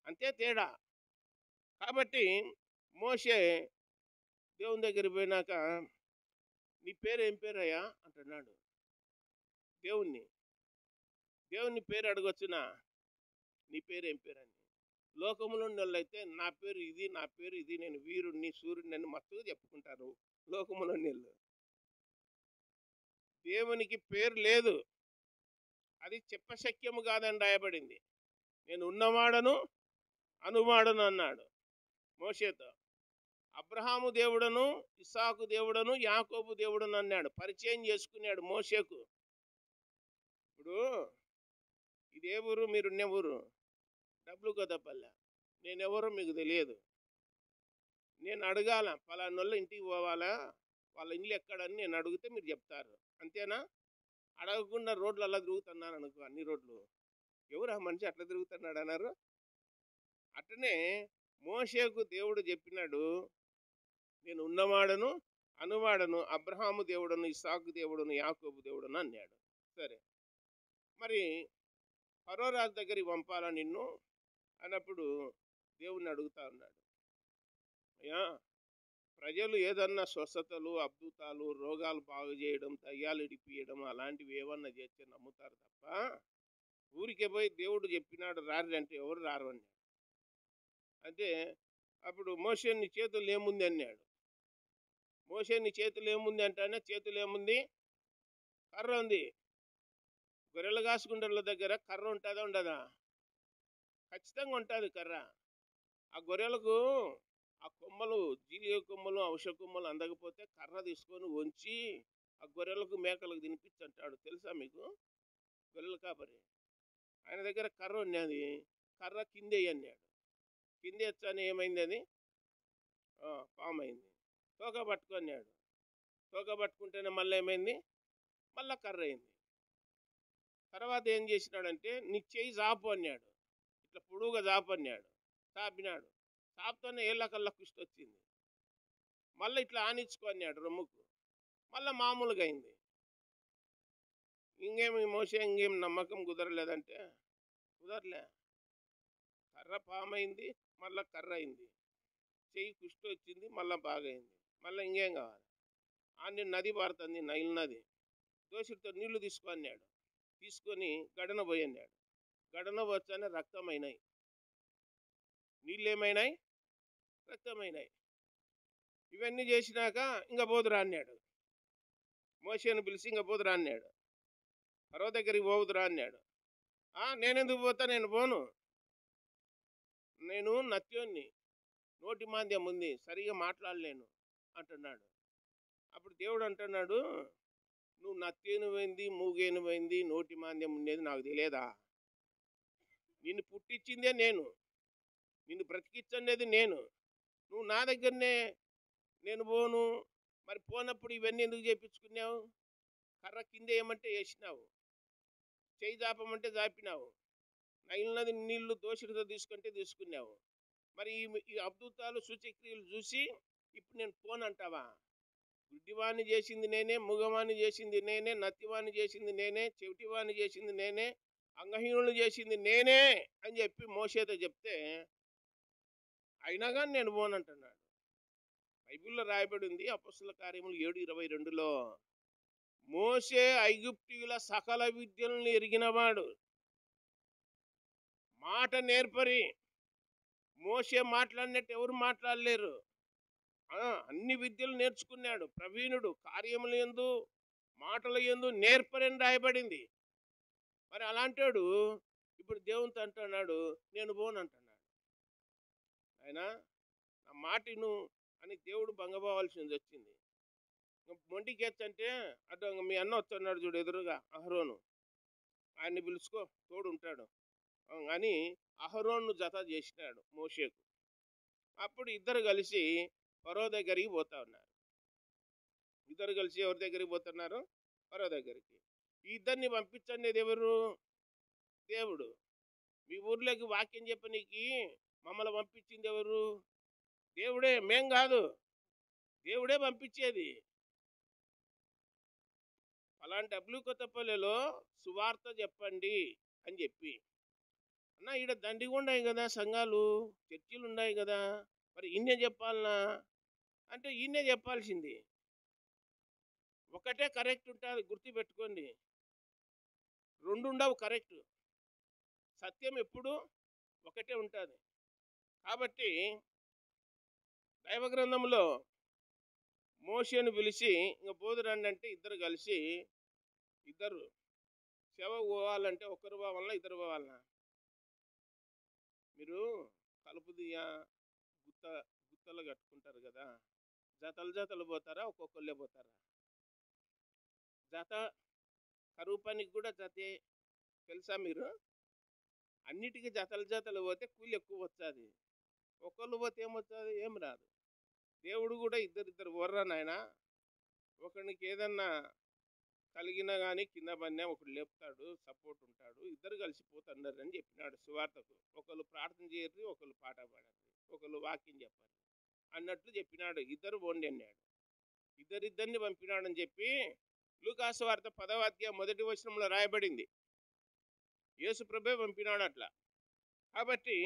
అంతే తేడా. కాబట్టి మోషే దేవుని దగ్గర పోయినాక, నీ పేరు ఏం పేరయ్యా అంటున్నాడు దేవుణ్ణి. దేవుని పేరు అడగొచ్చునా? నీ పేరు ఏం పేరు అని. లోకములో అయితే నా పేరు ఇది, నా పేరు ఇది, నేను వీరుణ్ణి సూర్యుడిని అని మస్తుగా చెప్పుకుంటారు లోకములో నీళ్ళు. దేవునికి పేరు లేదు, అది చెప్పశక్యము కాదని రాయబడింది. నేను ఉన్నవాడను అనువాడను అన్నాడు మోషేతో. అబ్రహాము దేవుడను, ఇస్సాకు దేవుడను, యాకోబు దేవుడను అన్నాడు. పరిచయం చేసుకున్నాడు మోషేకు. ఇప్పుడు ఇదే ఊరు, మీరున్న ఊరు డబ్బులు కొత్తపల్లె. నేనెవరో మీకు తెలియదు. నేను అడగాల, పలానోళ్ళ ఇంటికి పోవాలా, వాళ్ళ ఇల్లు ఎక్కడని నేను అడిగితే మీరు చెప్తారు. అంతేనా? అడగకుండా రోడ్లు అలా తిరుగుతున్నాను అనుకో, అన్ని రోడ్లు, ఎవరు ఆ మనిషి అట్లా తిరుగుతున్నాడు అన్నారు. అట్లనే మోషేకు దేవుడు చెప్పినాడు, నేను ఉన్నవాడను అనువాడను, అబ్రహాము దేవుడను, ఇస్సాకు దేవుడను, యాకోబు దేవుడను అన్నాడు. సరే, మరి ఫరో రాజు దగ్గరికి పంపాలా నిన్ను అన్నప్పుడు దేవుణ్ణి అడుగుతా ఉన్నాడు, అయ్యా ప్రజలు ఏదన్నా స్వస్థతలు, అద్భుతాలు, రోగాలు బాగు చేయడం, దయ్యాలు ఇడిపియడం అలాంటివి ఏమన్నా చేస్తే నమ్ముతారు తప్ప ఊరికే పోయి దేవుడు చెప్పినాడు రారు అంటే ఎవరు రారు అన్నాడు. అంటే అప్పుడు మోషే నీ చేతులు ఏముంది అన్నాడు. మోషే నీ చేతులు ఏముంది అంటానే, చేతులు ఏముంది? కర్ర ఉంది. గొర్రెలు కాసుకుంటాల దగ్గర కర్ర ఉంటుందా ఉండదా? ఖచ్చితంగా ఉంటుంది కర్ర. ఆ గొర్రెలకు ఆ కొమ్మలు, జీలియ కొమ్మలు, ఔషధ కొమ్మలు అందకపోతే కర్ర తీసుకొని వంచి ఆ గొర్రెలకు మేకలకు తినిపించంటాడు. తెలుసా మీకు? గొర్రెల కాపరి ఆయన దగ్గర కర్ర ఉన్నది. కర్ర కిందే అన్నాడు. కిందే వచ్చాను, ఏమైంది అది? పాము అయింది. తోక పట్టుకున్నాడు. తోక పట్టుకుంటేనే మళ్ళీ ఏమైంది? మళ్ళా కర్ర అయింది. తర్వాత ఏం చేసినాడంటే, నీ చెయ్యి చాపు అన్నాడు. ఇట్లా పొడువుగా చాపు అన్నాడు. చాపినాడు. చాపుతోనే ఏళ్ళకల్లా కుష్టి వచ్చింది. మళ్ళీ ఇట్లా ఆనిచ్చుకో అన్నాడు రొమ్ముకు. మళ్ళీ మామూలుగా అయింది. ఇంకేమి మోసే, ఇంకేం నమ్మకం కుదరలేదంటే కుదరలే. కర్ర పామైంది, మళ్ళీ కర్ర అయింది. చెయ్యి కుష్టి వచ్చింది, మళ్ళీ బాగైంది. మళ్ళీ ఇంకేం కావాలి? ఆని నది పారుతుంది, నైల్ నది. దోషుడితో నీళ్లు తీసుకో అన్నాడు. తీసుకొని గడన పోయి అన్నాడు. గడన వచ్చానే రక్తమైనాయి. నీళ్ళు ఏమైనాయి? రక్తమైనాయి. ఇవన్నీ చేసినాక ఇంకా పోదురా అన్నాడు. మోషేను పిలిచి ఇంకా పోదురా అన్నాడు. ఫరో దగ్గరికి పోదురా అన్నాడు. నేనెందుకు పోతా, నేను పోను, నేను నత్యోన్ని, నోటి మాంద్యం ఉంది, సరిగా మాట్లాడలేను అంటున్నాడు. అప్పుడు దేవుడు అంటున్నాడు, నువ్వు నత్తేను పోయింది, మూగేను పోయింది, నోటి మాంద్యం ఉండేది నాకు తెలియదా? నిన్ను పుట్టించిందే నేను, నిన్ను బ్రతికించండేది నేను. నువ్వు నా దగ్గరనే నేను పోను. మరి పోనప్పుడు ఇవన్నీ ఎందుకు చేయించుకున్నావు? కర్ర కింద ఏమంటే వేసినావు, చేయి జాపమంటే జాపినావు, నైల్ నది నీళ్లు దోషుడితో తీసుకుంటే తీసుకున్నావు. మరి ఈ అద్భుతాలు సూచక్రియలు చూసి ఇప్పుడు నేను పోనంటావా? గుడ్డివాణ్ణి చేసింది నేనే, మూగవాణ్ణి చేసింది నేనే, నత్తివాణ్ణి చేసింది నేనే, చెవిటివాణ్ణి చేసింది నేనే, అంగహీనులు చేసింది నేనే అని చెప్పి మోషేతో చెప్తే అయినా కానీ నేను పోనంటున్నాడు. బైబిల్లో రాయబడి ఉంది, అపొస్తలుల కార్యములు 7:22లో, మోషే ఐగుప్తీయుల సకల విద్యలను ఎరిగినవాడు, మాట నేర్పరి. మోషే మాట్లాడినట్టు ఎవరు మాట్లాడలేరు. అన్ని విద్యలు నేర్చుకున్నాడు, ప్రవీణుడు, కార్యములు యందు మాటల యందు నేర్పరని రాయబడింది. మరి అలాంటాడు ఇప్పుడు దేవునితో అంటున్నాడు, నేను పోనంటున్నాడు. ఆయన నా మాటిను అని దేవుడు భంగపోవాల్సింది వచ్చింది. మొండికెచ్చంటే అటు మీ అన్న వస్తున్నాడు చూడు ఎదురుగా, అహరోను, ఆయన్ని పిలుచుకో, తోడు ఉంటాడు అని అహరోన్ను జత చేసినాడు మోషేకు. అప్పుడు ఇద్దరు కలిసి ఫరో దగ్గరికి పోతా ఉన్నారు. ఇద్దరు కలిసి ఎవరి దగ్గరికి పోతున్నారు? ఫరో దగ్గరికి. ఈ ఇద్దరిని పంపించండి ఎవరు? దేవుడు. మీ ఊర్లోకి వాక్యం చెప్పనీకి మమ్మల్ని పంపించింది ఎవరు? దేవుడే, మేం కాదు. దేవుడే పంపించేది. అలాంటి డబ్ల్యూ కొత్తపల్లిలో సువార్త చెప్పండి అని చెప్పి, అన్న ఈడ దండిగా ఉన్నాయి కదా సంఘాలు, చర్చిలు ఉన్నాయి కదా, మరి ఈయనే చెప్పాలనా అంటే ఈయనే చెప్పాల్సింది. ఒకటే కరెక్ట్ ఉంటుంది, గుర్తుపెట్టుకోండి. రెండు ఉండవు కరెక్ట్. సత్యం ఎప్పుడు ఒకటే ఉంటుంది. కాబట్టి దైవ గ్రంథంలో మోషేను పిలిచి ఇంకా బోధురండి అంటే ఇద్దరు కలిసి, ఇద్దరు సేవకు పోవాలంటే ఒకరు పోవాలన్నా ఇద్దరు పోవాలన్నా? మీరు కలుపుదియ గుత్తలు కట్టుకుంటారు కదా, జతలు పోతారా, ఒక్కొక్కళ్ళే పోతారా? జత కరువు పనికి కూడా జతే, తెలుసా మీరు? అన్నిటికీ జతలు పోతే కూలి ఎక్కువ వస్తుంది. ఒకళ్ళు పోతే ఏమవుతుంది? ఏం రాదు. దేవుడు కూడా ఇద్దరిద్దరు వర్రా నాయన, ఒకరికి ఏదన్నా కలిగినా కానీ కింద పడినా ఒకడు లేపుతాడు, సపోర్ట్ ఉంటాడు, ఇద్దరు కలిసిపోతున్నారు అని చెప్పినాడు సువార్తకు. ఒకళ్ళు ప్రార్థన చేయరు, ఒకళ్ళు పాట పాడరు, ఒకళ్ళు వాక్యం చెప్పారు అన్నట్లు చెప్పినాడు. ఇద్దరు పోండి అన్నాడు. ఇద్దరిద్దరిని పంపినాడని చెప్పి లూకాసు వార్త 10వ అధ్యాయం 1వ వచనంలో రాయబడింది. యేసు ప్రభే పంపినాడు అట్లా. కాబట్టి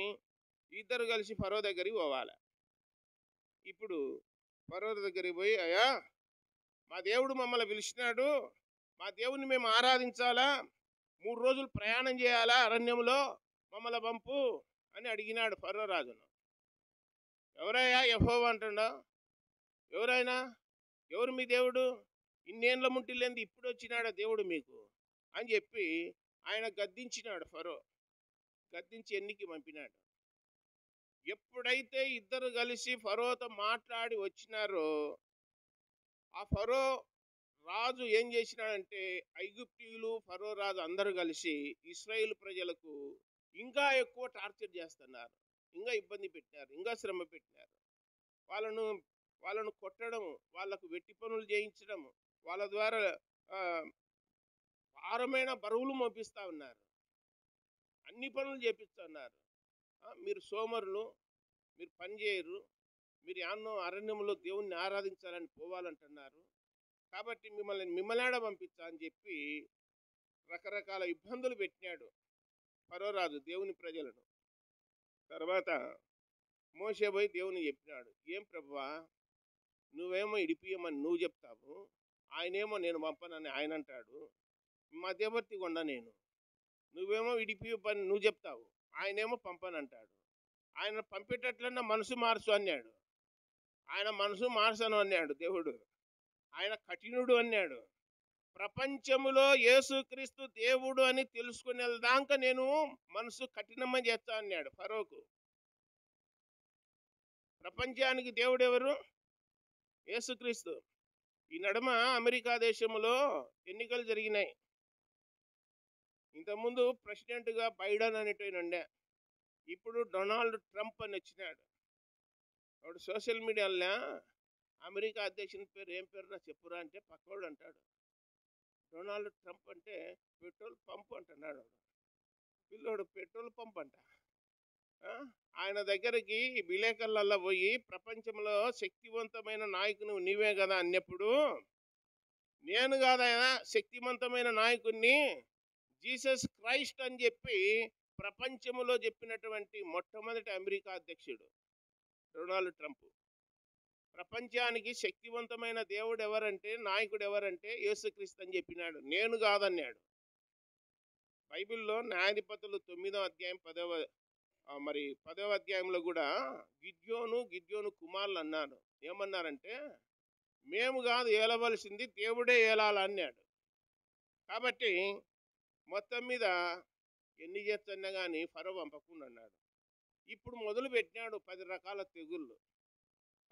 ఇద్దరు కలిసి ఫరో దగ్గరికి పోవాలి. ఇప్పుడు ఫరో దగ్గరికి పోయి, అయ్యా మా దేవుడు మమ్మల్ని పిలిచినాడు, మా దేవుని మేము ఆరాధించాలా, 3 రోజులు ప్రయాణం చేయాలా అరణ్యంలో, మమ్మల్ని పంపు అని అడిగినాడు ఫరో రాజును. ఎవరయ్యా? యెహోవా అంటున్నా. ఎవరైనా? ఎవరు మీ దేవుడు? ఇన్నేళ్ళ ముంటిలేంది ఇప్పుడు వచ్చినాడా దేవుడు మీకు అని చెప్పి ఆయన గద్దించినాడు. ఫరో గద్దించి ఎన్నికి పంపినాడు. ఎప్పుడైతే ఇద్దరు కలిసి ఫరోతో మాట్లాడి వచ్చినారో, ఆ ఫరో రాజు ఏం చేసినాడంటే, ఐగుప్తీయులు ఫరో రాజు అందరూ కలిసి ఇశ్రాయేలు ప్రజలకు ఇంకా ఎక్కువ టార్చర్ చేస్తున్నారు, ఇంకా ఇబ్బంది పెట్టినారు, ఇంకా శ్రమ పెట్టినారు. వాళ్ళను కొట్టడం, వాళ్ళకు వెట్టి పనులు చేయించడం, వాళ్ళ ద్వారా భారమైన బరువులు మోపిస్తూ ఉన్నారు, అన్ని పనులు చేపిస్తున్నారు. మీరు సోమరులు, మీరు పని చేయరు, మీరు యాన్నో అరణ్యంలో దేవుణ్ణి ఆరాధించాలని పోవాలంటున్నారు, కాబట్టి మిమ్మల్ని ఆడ పంపించా అని చెప్పి రకరకాల ఇబ్బందులు పెట్టినాడు ఫరో రాజు దేవుని ప్రజలను. తర్వాత మోషే పోయి దేవుని చెప్పినాడు, ఏం ప్రభువా, నువ్వేమో ఇడిపియమని నువ్వు చెప్తావు, ఆయనేమో నేను పంపనని ఆయన అంటాడు, మధ్యవర్తి కొండ నేను. నువ్వేమో ఇడిపి పని నువ్వు చెప్తావు, ఆయనేమో పంపనంటాడు. ఆయన పంపేటట్లన్నా మనసు మార్చు అన్నాడు. ఆయన మనసు మార్చను అన్నాడు దేవుడు. ఆయన కఠినుడు అన్నాడు. ప్రపంచములో యేసుక్రీస్తు దేవుడు అని తెలుసుకునేదాకా నేను మనసు కఠినమని చేస్తా అన్నాడు ఫరోకు. ప్రపంచానికి దేవుడు ఎవరు? యేసుక్రీస్తు. ఈ నడుమ అమెరికా దేశంలో ఎన్నికలు జరిగినాయి. ఇంతకుముందు ప్రెసిడెంట్గా బైడెన్ అనేటోయన ఉండే, ఇప్పుడు డొనాల్డ్ ట్రంప్ అని వచ్చినాడు. వాడు సోషల్ మీడియాలో అమెరికా అధ్యక్షుని పేరు ఏం పేరు నా చెప్పురా అంటే పక్కవాడు అంటాడు డొనాల్డ్ ట్రంప్ అంటే పెట్రోల్ పంప్ అంటున్నాడు. పిల్లోడు పెట్రోల్ పంప్ అంట. ఆయన దగ్గరికి విలేకరులలో పోయి, ప్రపంచంలో శక్తివంతమైన నాయకుని నీవే కదా అన్నప్పుడు, నేను కాదైనా శక్తివంతమైన నాయకుడిని, జీసస్ క్రైస్ట్ అని చెప్పి ప్రపంచంలో చెప్పినటువంటి మొట్టమొదటి అమెరికా అధ్యక్షుడు డొనాల్డ్ ట్రంప్. ప్రపంచానికి శక్తివంతమైన దేవుడు ఎవరంటే, నాయకుడు ఎవరంటే యేసుక్రీస్తు అని చెప్పినాడు, నేను కాదన్నాడు. బైబిల్లో న్యాయాధిపతులు 9వ అధ్యాయం 10వ అధ్యాయంలో కూడా గిద్యోను కుమారులు అన్నారు. ఏమన్నారంటే, మేము కాదు ఏలవలసింది, దేవుడే ఏలాలన్నాడు. కాబట్టి మొత్తం మీద ఎన్ని చేస్తున్నా కానీ ఫరో పంపకుండా అన్నాడు. ఇప్పుడు మొదలు పెట్టినాడు 10 రకాల తెగుళ్ళు,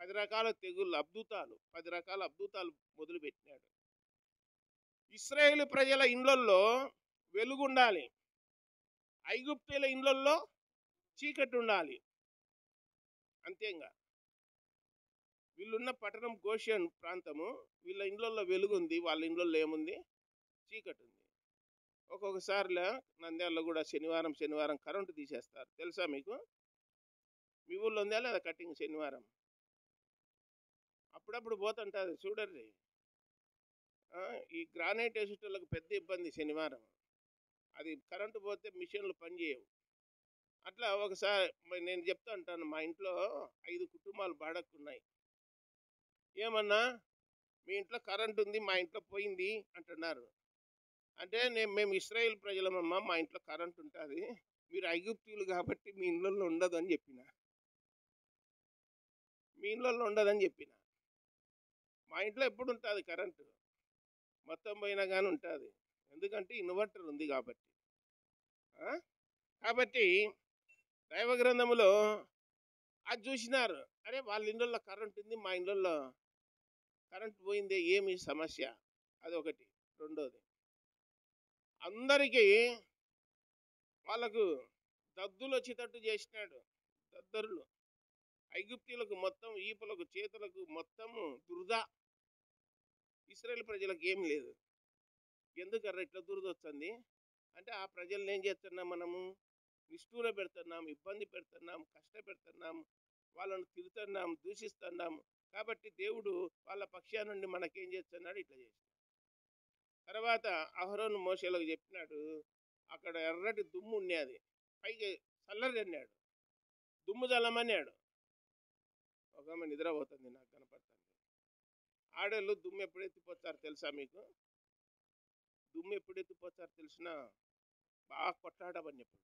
10 రకాల తెగుళ్ళు, అద్భుతాలు, 10 రకాల అద్భుతాలు మొదలు పెట్టినాడు. ఇశ్రాయేలు ప్రజల ఇండ్లల్లో వెలుగుండాలి, ఐగుప్తీయుల ఇండ్లల్లో చీకటి ఉండాలి అంతే. ఇంకా వీళ్ళున్న పట్టణం గోషెన్ ప్రాంతము, వీళ్ళ ఇండ్లలో వెలుగుంది, వాళ్ళ ఇండ్లలో ఏముంది? చీకటి ఉంది. ఒక్కొక్కసారిలా నంద్యాలలో కూడా శనివారం కరెంటు తీసేస్తారు, తెలుసా మీకు? మీ ఊళ్ళో ఉందా లేదా కటింగ్ శనివారం? అప్పుడప్పుడు పోతుంటుంది చూడర్రి. ఈ గ్రానైట్ వేసేటోళ్ళకి పెద్ద ఇబ్బంది శనివారం. అది కరెంటు పోతే మిషన్లు పనిచేయవు. అట్లా ఒకసారి నేను చెప్తా ఉంటాను, మా ఇంట్లో 5 కుటుంబాలు బాడక్కున్నాయి. ఏమన్నా మీ ఇంట్లో కరెంట్ ఉంది, మా ఇంట్లో పోయింది అంటున్నారు. అంటే మేము ఇశ్రాయేల్ ప్రజలమమ్మా, మా ఇంట్లో కరెంట్ ఉంటుంది, మీరు ఐగుప్తీయులు కాబట్టి మీ ఇళ్ళల్లో ఉండదు అని చెప్పిన. మీ ఇళ్ళల్లో ఉండదని చెప్పిన. మా ఇంట్లో ఎప్పుడు ఉంటుంది కరెంటు, మొత్తం పోయినా కానీ ఉంటుంది, ఎందుకంటే ఇన్వర్టర్ ఉంది కాబట్టి. కాబట్టి దైవ గ్రంథములో అది చూసినారు, అరే వాళ్ళ ఇళ్ళల్లో కరెంట్ ఉంది, మా ఇళ్ళల్లో కరెంట్ పోయిందే, ఏమి సమస్య? అదొకటి. రెండోది, అందరికీ వాళ్ళకు దద్దులు వచ్చేటట్టు చేసినాడు. దద్దరులు ఐగుప్తీయులకు మొత్తం ఈపులకు చేతులకు మొత్తము దురద. ఇశ్రాయేల్ ప్రజలకు ఏం లేదు. ఎందుకర్ర ఇట్లా దురద వస్తుంది అంటే, ఆ ప్రజల్ని ఏం చేస్తున్నాం మనము? నిష్ఠూర పెడుతున్నాం, ఇబ్బంది పెడుతున్నాం, కష్టపెడుతున్నాం, వాళ్ళను తిడుతున్నాం, దూషిస్తున్నాం. కాబట్టి దేవుడు వాళ్ళ పక్షా నుండి మనకేం చేస్తున్నాడు? ఇట్లా చేసినాడు. తర్వాత అహరోను మోషేలకు చెప్పినాడు, అక్కడ ఎర్రటి దుమ్ము ఉన్నది, పైకి చల్లరి అన్నాడు, దుమ్ము చల్లమన్నాడు. ఒక ఆమె నిద్రపోతుంది, నాకు కనపడుతుంది. ఆడోళ్ళు దుమ్ము ఎప్పుడు ఎత్తిపోతారు తెలుసా మీకు? దుమ్ము ఎప్పుడు ఎత్తిపోతారు తెలిసిన? బాగా కొట్లాడమన్నప్పుడు.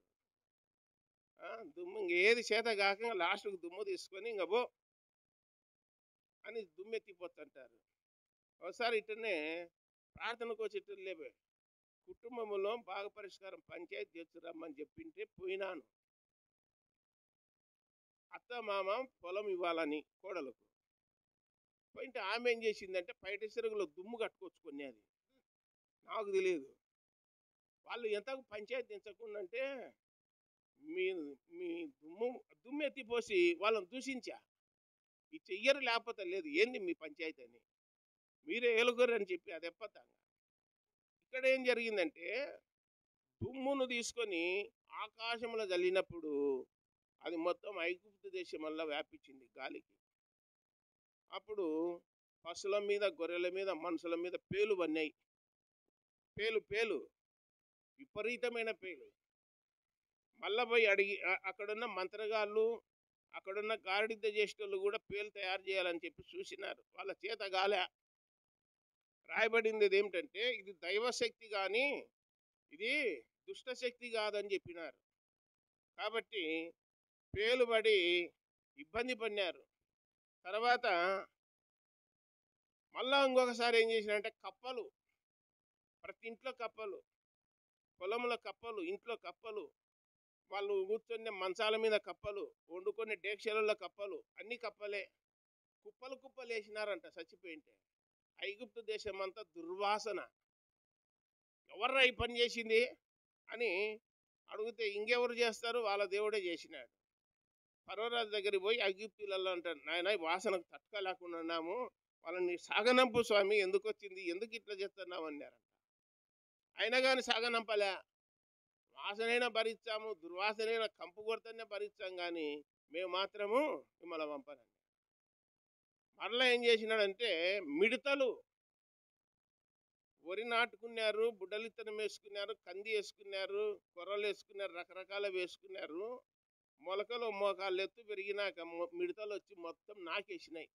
దుమ్ము ఇంకేది చేత కాక లాస్ట్కి దుమ్ము తీసుకొని ఇంక పో అని దుమ్ము ఎత్తిపోతుంటారు. ఒకసారి ఇట్టనే ప్రార్థనకు వచ్చి లేవే, కుటుంబంలో బాగా పరిష్కారం పంచాయతీ చేస్తురమ్మని చెప్పింటే పోయినాను. అత్త మామ పొలం ఇవ్వాలని కోడలకు పోయింటే ఆమె ఏం చేసిందంటే బయట సిరుగులో దుమ్ము కట్టుకొచ్చుకొని, అది నాకు తెలియదు. వాళ్ళు ఎంతకు పంచాయతీ తెచ్చకుండా అంటే మీ మీ దుమ్ము ఎత్తిపోసి వాళ్ళని దూషించా. ఈ చెయ్యరు లేకపోతే లేదు, ఏంది మీ పంచాయతీ అని, మీరే ఏలుగురు అని చెప్పి అది ఎప్పతంగా. ఇక్కడ ఏం జరిగిందంటే, దుమ్మును తీసుకొని ఆకాశంలో జల్లినప్పుడు అది మొత్తం ఐగుప్తు దేశం వల్ల వ్యాపించింది గాలికి. అప్పుడు పశువుల మీద, గొర్రెల మీద, మనుషుల మీద పేలు పన్నాయి. పేలు విపరీతమైన పేలు. మళ్ళా పోయి అడిగి అక్కడున్న మంత్రగాళ్ళు, అక్కడున్న గాడిద చేసేటోళ్ళు కూడా పేలు తయారు చేయాలని చెప్పి చూసినారు, వాళ్ళ చేత గాలే. రాయబడింది ఏమిటంటే, ఇది దైవశక్తి కానీ ఇది దుష్టశక్తి కాదని చెప్పినారు. కాబట్టి పేలుబడి ఇబ్బంది పడినారు. తర్వాత మళ్ళా ఇంకొకసారి ఏం చేసినారంటే, కప్పలు, ప్రతి ఇంట్లో కప్పలు, పొలంలో కప్పలు, ఇంట్లో కప్పలు, వాళ్ళు కూర్చొని మంచాల మీద కప్పలు, వండుకొని డేక్షలలో కప్పలు, అన్ని కప్పలే. కుప్పలు వేసినారంట చచ్చిపోయింటే. ఐగుప్తు దేశం అంతా దుర్వాసన. ఎవర్రా ఈ పని చేసింది అని అడిగితే ఇంకెవరు చేస్తారు, వాళ్ళ దేవుడే చేసినాడు. ఫరోరాజు దగ్గరికి పోయి ఐగుప్తులలో అంటారు, నాయన వాసనకు తట్టుకోలేకుండా ఉన్నాము, వాళ్ళని సాగనంపు స్వామి, ఎందుకు వచ్చింది, ఎందుకు ఇట్లా చేస్తున్నావు అన్నారంట. అయినా కానీ సాగనంపలే. వాసనైనా భరించాము, దుర్వాసనైనా కంపు కొడుతూనే భరించాం, కానీ మేము మాత్రము మిమ్మల్ని పంపనండి. మరలా ఏం చేసినాడంటే, మిడతలు, వరి నాటుకున్నారు, బుడ్డలిత్తనం వేసుకున్నారు, కంది వేసుకున్నారు, కొర్రలు వేసుకున్నారు, రకరకాల వేసుకున్నారు. మొలకలు మోకాళ్ళు ఎత్తు పెరిగినాక మిడతలు వచ్చి మొత్తం నాకేసినాయి.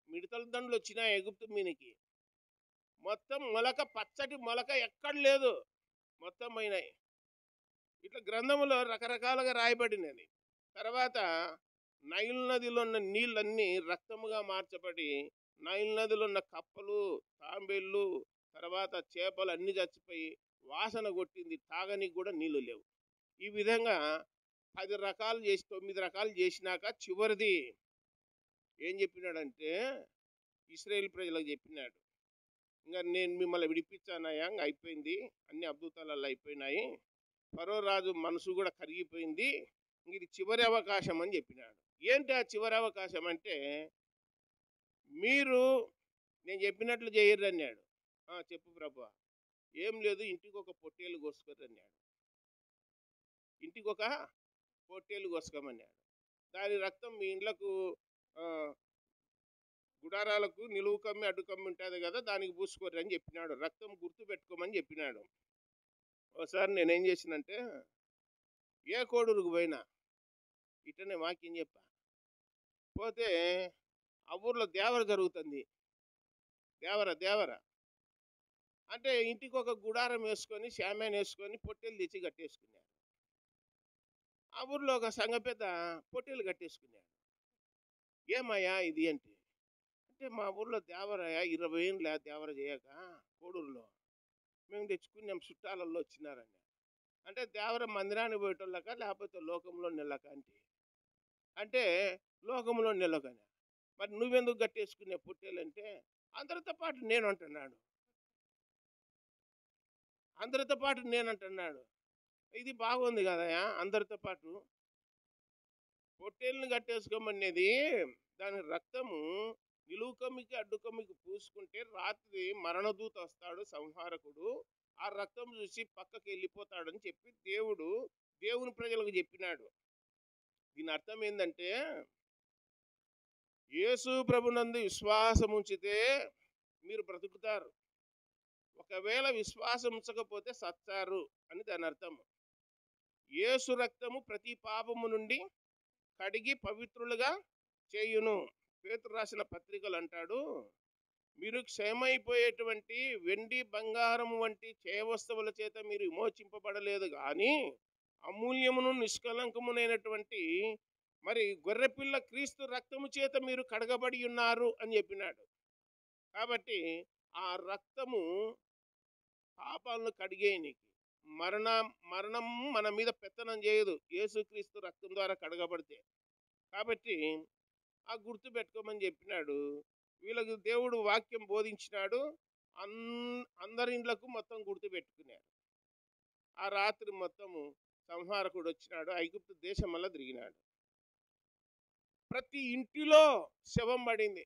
మిడతల దండ్లు వచ్చినాయి ఎగుప్తు మీనికి. మొత్తం మొలక, పచ్చటి మొలక ఎక్కడ లేదు, మొత్తం పోయినాయి. ఇట్లా గ్రంథములో రకరకాలుగా రాయబడినది. తర్వాత నైల్ నదిలో ఉన్న నీళ్ళన్నీ రక్తముగా మార్చబడి, నైల్ నదిలో ఉన్న కప్పలు, తాంబేళ్ళు, తర్వాత చేపలు అన్నీ చచ్చిపోయి వాసన కొట్టింది, తాగనికి కూడా నీళ్లు లేవు. ఈ విధంగా 10 రకాలు చేసి 9 రకాలు చేసినాక చివరిది ఏం చెప్పినాడంటే, ఇశ్రాయేల్ ప్రజలకు చెప్పినాడు, ఇంకా నేను మిమ్మల్ని విడిపించానయ్యా, ఇంకా అయిపోయింది, అన్ని అద్భుతాలలో అయిపోయినాయి, ఫరో రాజు మనసు కూడా కరిగిపోయింది. ఇది చివరి అవకాశం అని చెప్పినాడు. ఏంటి ఆ చివరి అవకాశం అంటే, మీరు నేను చెప్పినట్లు చేయర్రు అన్నాడు. చెప్పు ప్రభు. ఏం లేదు, ఇంటికి ఒక పొట్టేలు కోసుకొని అన్నాడు. ఇంటికి ఒక పొట్టేలు కోసుకోమన్నాడు. దాని రక్తం మీ ఇండ్లకు గుడారాలకు నిలువు కమ్మి అడ్డు కమ్మి ఉంటుంది కదా, దానికి పూసుకోర్రి అని చెప్పినాడు. రక్తం గుర్తు పెట్టుకోమని చెప్పినాడు. ఒకసారి నేనేం చేసినంటే, ఏ కోడూరుకు పోయినా ఇట్లనే వాక్యం చెప్పా. పోతే ఆ ఊర్లో దేవర జరుగుతుంది. దేవర అంటే ఇంటికి ఒక గుడారం వేసుకొని శామ్యాన్ వేసుకొని పొట్టేలు తెచ్చి కట్టేసుకున్నారు. ఆ ఊర్లో ఒక సంఘ పెద్ద పొట్టేలు కట్టేసుకున్నాడు. ఏమయ్యా ఇది అంటే మా ఊర్లో దేవరయ్యా 20 ఏళ్ళ దేవర చేయక కోడూరులో మేము తెచ్చుకున్నాం, చుట్టాలలో వచ్చినారని. అంటే దేవర మందిరానికి పోయేటోళ్ళక లేకపోతే లోకంలో నెలక అంటే లోకంలో నెలకని. మరి నువ్వెందుకు కట్టేసుకునే పొట్టేలంటే అందరితో పాటు నేను అంటున్నాడు. ఇది బాగుంది కదయా, అందరితో పాటు పొట్టేళ్ళని కట్టేసుకోమనేది. దాని రక్తము నిలువు కమ్మికి అడ్డు కమ్మికి పూసుకుంటే రాత్రి మరణదూత వస్తాడు, సంహారకుడు. ఆ రక్తం చూసి పక్కకి వెళ్ళిపోతాడని చెప్పి దేవుని ప్రజలకు చెప్పినాడు. దీని అర్థం ఏంటంటే, యేసు ప్రభునందు విశ్వాసం ఉంచితే మీరు బ్రతుకుతారు, ఒకవేళ విశ్వాసం ఉంచకపోతే సత్తారు అని దాని అర్థం. యేసు రక్తము ప్రతి పాపము నుండి కడిగి పవిత్రులుగా చేయును. పేతురు రాసిన పత్రికలు అంటాడు, మీరు క్షయమైపోయేటువంటి వెండి బంగారం వంటి చేయవస్తువుల చేత మీరు విమోచింపబడలేదు కానీ అమూల్యమును నిష్కలంకమునైనటువంటి మరి గొర్రెపిల్ల క్రీస్తు రక్తము చేత మీరు కడగబడి ఉన్నారు అని చెప్పినాడు. కాబట్టి ఆ రక్తము పాపాలను కడిగేయనికి, మరణం మన మీద పెత్తనం చేయదు యేసుక్రీస్తు రక్తం ద్వారా కడగబడితే. కాబట్టి ఆ గుర్తు పెట్టుకోమని చెప్పినాడు. వీళ్ళకు దేవుడు వాక్యం బోధించినాడు. అందరి ఇండ్లకు మొత్తం గుర్తు పెట్టుకున్నారు. ఆ రాత్రి మొత్తము సంహారకుడు వచ్చినాడు, ఐగుప్తు దేశం వల్ల తిరిగినాడు. ప్రతి ఇంటిలో శవం పడింది.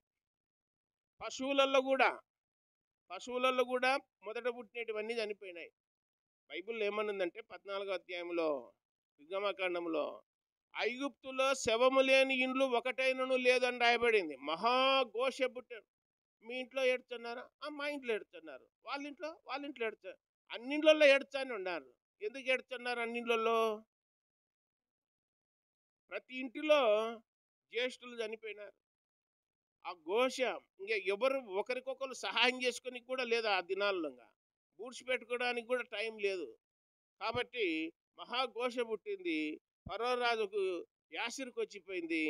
పశువులలో కూడా మొదట పుట్టినటువన్నీ చనిపోయినాయి. బైబిల్లో ఏమనుందంటే 14వ అధ్యాయంలో నిర్గమకాండంలో ఐగుప్తులో శవము లేని ఇండ్లు ఒకటైనను లేదని రాయబడింది. మహాఘోష పుట్టారు. మీ ఇంట్లో ఏడుతున్నారా? మా ఇంట్లో ఏడుతున్నారు. వాళ్ళ ఇంట్లో ఏడుతారు. అన్నింట్లలో ఏడుతానే ఉన్నారు. ఎందుకు ఏడుతున్నారు? అన్నింట్లలో ప్రతి ఇంటిలో జ్యేష్ఠులు చనిపోయినారు. ఆ ఘోష ఇంకా ఎవరు ఒకరికొకరు సహాయం చేసుకొని కూడా లేదు. ఆ దినాల్లో బూడ్చి పెట్టుకోవడానికి కూడా టైం లేదు. కాబట్టి మహాఘోష పుట్టింది. ఫరో రాజుకు యాసిరికి వచ్చిపోయింది.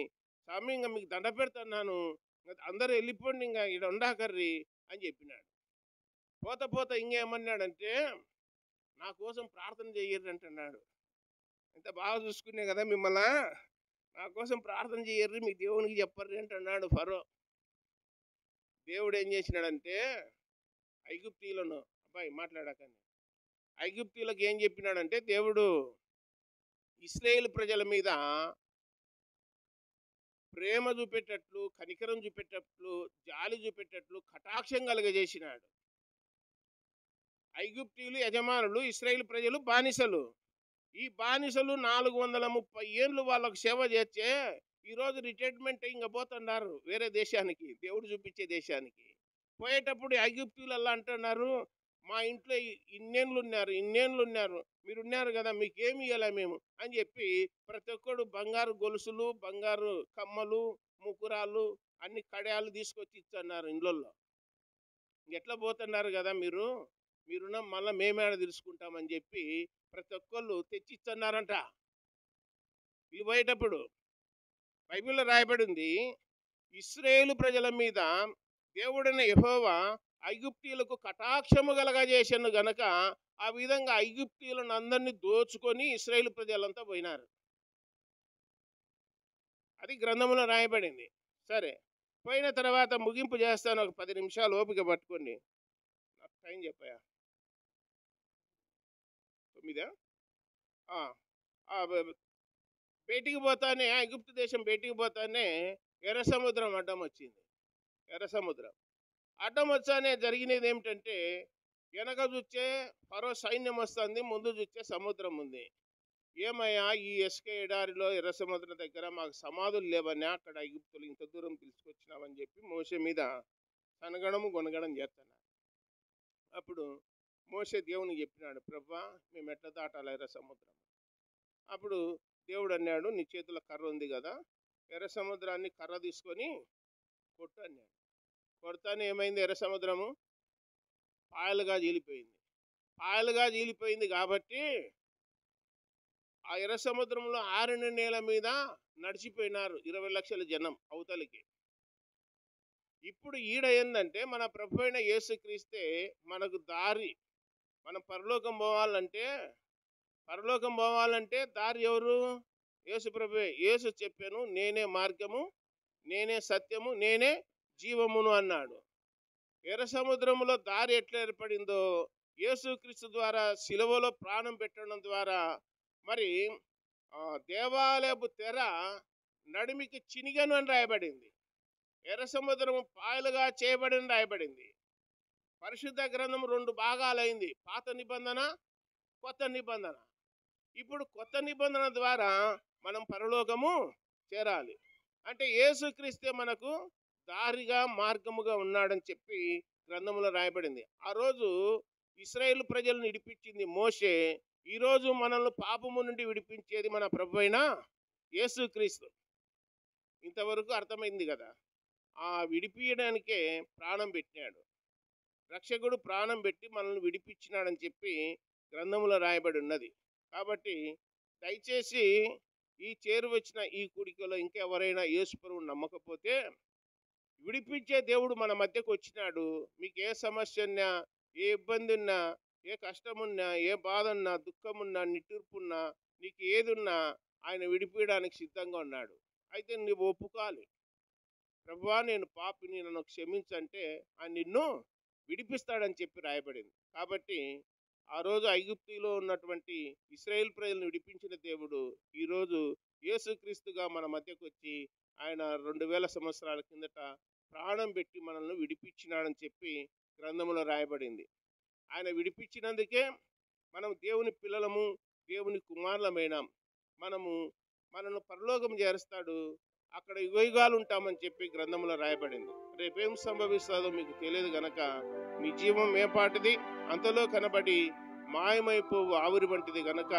స్వామి ఇంకా మీకు దండ పెడుతున్నాను, అందరూ వెళ్ళిపోండి, ఇంకా ఇక్కడ ఉండాకర్రి అని చెప్పినాడు. పోత ఇంకేమన్నాడంటే, నా కోసం ప్రార్థన చెయ్యర్రి అంటున్నాడు. ఇంత బాగా చూసుకునే కదా మిమ్మల్ని, నా కోసం ప్రార్థన చెయ్యర్రి, మీ దేవునికి చెప్పర్రి అంటున్నాడు ఫరో. దేవుడు ఏం చేసినాడంటే ఐగుప్తీయులను, అబ్బాయి మాట్లాడాకని, ఐగుప్తీయులకు ఏం చెప్పినాడంటే దేవుడు ఇశ్రాయేలు ప్రజల మీద ప్రేమ చూపెట్టట్లు, కనికరం చూపెట్టట్లు, జాలి చూపెట్టట్లు కటాక్షం కలుగజేసినాడు. ఐగుప్తీయులు యజమానులు, ఇశ్రాయేలు ప్రజలు బానిసలు. ఈ బానిసలు 430 ఏళ్ళు వాళ్ళకు సేవ చేస్తే ఈరోజు రిటైర్మెంట్ ఇంకా పోతున్నారు వేరే దేశానికి, దేవుడు చూపించే దేశానికి. పోయేటప్పుడు ఐగుప్తీయులు అలా అంటున్నారు, మా ఇంట్లో ఇన్నేళ్ళు ఉన్నారు, మీరు ఉన్నారు కదా, మీకేమి ఇవ్వాలా మేము అని చెప్పి ప్రతి ఒక్కడు బంగారు గొలుసులు, బంగారు కమ్మలు, ముకురాలు, అన్ని కడియాలు తీసుకొచ్చి ఇస్తున్నారు ఇండ్లలో. ఎట్లా పోతున్నారు కదా మీరున్న మళ్ళీ మేమేడ తెలుసుకుంటామని చెప్పి ప్రతి ఒక్కళ్ళు తెచ్చిస్తున్నారంట. వీళ్ళు పోయేటప్పుడు బైబిల్లో రాయబడింది, ఇశ్రాయేలు ప్రజల మీద దేవుడైన యెహోవా ఐగుప్తీయులకు కటాక్షము కలగజేసెను గనక ఆ విధంగా ఐగుప్తీయులను అందరినీ దోచుకొని ఇశ్రాయేలు ప్రజలంతా పోయినారు. అది గ్రంథంలో రాయబడింది. సరే, పోయిన తర్వాత ముగింపు చేస్తాను, ఒక 10 నిమిషాలు ఓపిక పట్టుకోండి. నాకు టైం చెప్పాయా? 9 ఆ, ఆ, బయటికి పోతానే ఐగుప్తు దేశం బయటికి పోతానే ఎర్ర సముద్రం అడ్డం వచ్చింది. ఎర్ర సముద్రం అడ్డం వచ్చానే జరిగినది ఏమిటంటే, వెనక చూస్తే ఫరో సైన్యం వస్తుంది, ముందు చూస్తే సముద్రం ఉంది. ఏమయ్యా ఈ ఎస్కే ఎడారిలో ఎర్ర సముద్రం దగ్గర మాకు సమాధులు లేవని అక్కడ ఐగుప్తులు ఇంత దూరం తీసుకొచ్చినామని చెప్పి మోషే మీద సనగడము గొనగడం చేస్తున్నారు. అప్పుడు మోషే దేవునికి చెప్పినాడు, ప్రభా మేము ఎట్లా దాటాలి ఎర్ర సముద్రం? అప్పుడు దేవుడు అన్నాడు, నీ చేతిలో కర్ర ఉంది కదా, ఎర్ర సముద్రాన్ని కర్ర తీసుకొని కొట్టు అన్నాడు. కొడతానే ఏమైంది? ఎర్ర సముద్రము పాయలుగా చీలిపోయింది. పాయలుగా చీలిపోయింది కాబట్టి ఆ ఎర్ర సముద్రంలో ఆరిన నేల మీద నడిచిపోయినారు 20 లక్షల జనం అవతలికి. ఇప్పుడు ఈడ ఏందంటే, మన ప్రభు అయిన యేసుక్రీస్తే మనకు దారి. మనం పరలోకం పోవాలంటే దారి ఎవరు? యేసు ప్రభువే. యేసు చెప్పాను, నేనే మార్గము, నేనే సత్యము, నేనే జీవమును అన్నాడు. ఎర్ర సముద్రంలో దారి ఎట్లా ఏర్పడిందో, యేసుక్రీస్తు ద్వారా శిలువలో ప్రాణం పెట్టడం ద్వారా మరి దేవాలయపు తెర నడిమికి చినిగను అని రాయబడింది. ఎర్ర సముద్రము పాయలుగా చేయబడిన రాయబడింది. పరిశుద్ధ గ్రంథం 2 భాగాలైంది, పాత నిబంధన, కొత్త నిబంధన. ఇప్పుడు కొత్త నిబంధన ద్వారా మనం పరలోకము చేరాలి అంటే యేసుక్రీస్తే మనకు దారిగా మార్గముగా ఉన్నాడని చెప్పి గ్రంథంలో రాయబడింది. ఆ రోజు ఇశ్రాయేలు ప్రజలను విడిపించింది మోషే. ఈరోజు మనల్ని పాపము నుండి విడిపించేది మన ప్రభు అయిన యేసుక్రీస్తు. ఇంతవరకు అర్థమైంది కదా. ఆ విడిపించడానికే ప్రాణం పెట్టినాడు. రక్షకుడు ప్రాణం పెట్టి మనల్ని విడిపించినాడని చెప్పి గ్రంథంలో రాయబడి ఉన్నది. కాబట్టి దయచేసి ఈ చేరువచ్చిన ఈ కూడికలో ఇంకెవరైనా యేసు ప్రభువుని నమ్మకపోతే, విడిపించే దేవుడు మన మధ్యకు వచ్చినాడు. మీకు ఏ సమస్య ఉన్నా, ఏ ఇబ్బంది ఉన్నా, ఏ కష్టమున్నా, ఏ బాధ ఉన్నా, దుఃఖమున్నా, నిట్టూర్పున్నా, నీకు ఏదున్నా ఆయన విడిపించడానికి సిద్ధంగా ఉన్నాడు. అయితే నువ్వు ఒప్పుకోవాలి. ప్రభువా నేను పాపిని, నన్ను క్షమించంటే ఆయన నిన్ను విడిపిస్తాడని చెప్పి రాయబడింది. కాబట్టి ఆ రోజు ఐగుప్తులో ఉన్నటువంటి ఇశ్రాయేల్ ప్రజలను విడిపించిన దేవుడు ఈరోజు యేసుక్రీస్తుగా మన మధ్యకు వచ్చి ఆయన 2000 సంవత్సరాల కిందట ప్రాణం పెట్టి మనల్ని విడిపించినాడని చెప్పి గ్రంథంలో రాయబడింది. ఆయన విడిపించినందుకే మనం దేవుని పిల్లలము, దేవుని కుమారులమైనాం. మనల్ని పరలోకం చేరుస్తాడు, అక్కడ యుగయుగాలు ఉంటామని చెప్పి గ్రంథంలో రాయబడింది. రేపేం సంభవిస్తుందో మీకు తెలియదు గనక మీ జీవం ఏ పాటిది, అంతలో కనబడి మాయమైపోవు ఆవిరి వంటిది గనక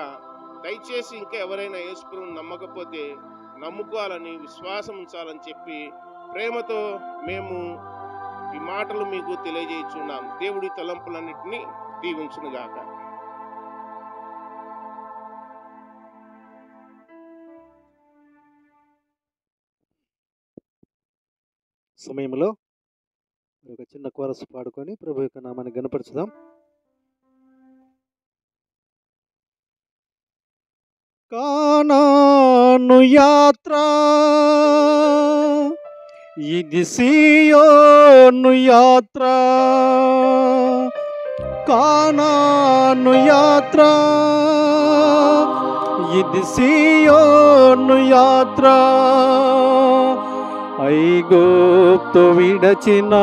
దయచేసి ఇంకా ఎవరైనా యేసు ప్రభువుని నమ్మకపోతే నమ్ముకోవాలని, విశ్వాసం ఉంచాలని చెప్పి ప్రేమతో మేము ఈ మాటలు మీకు తెలియజేస్తున్నాం. దేవుడి తలంపులన్నింటినీ దీవించునుగాక. సమయంలో ఒక చిన్న కోరస్ పాడుకొని ప్రభు యొక్క నామాన్ని గణపరచుదాం. కానాను యాత్ర, ఇది సియోను యాత్ర. కానాను యాత్ర, ఇది సియోను యాత్ర. ఐగుప్తు విడచిన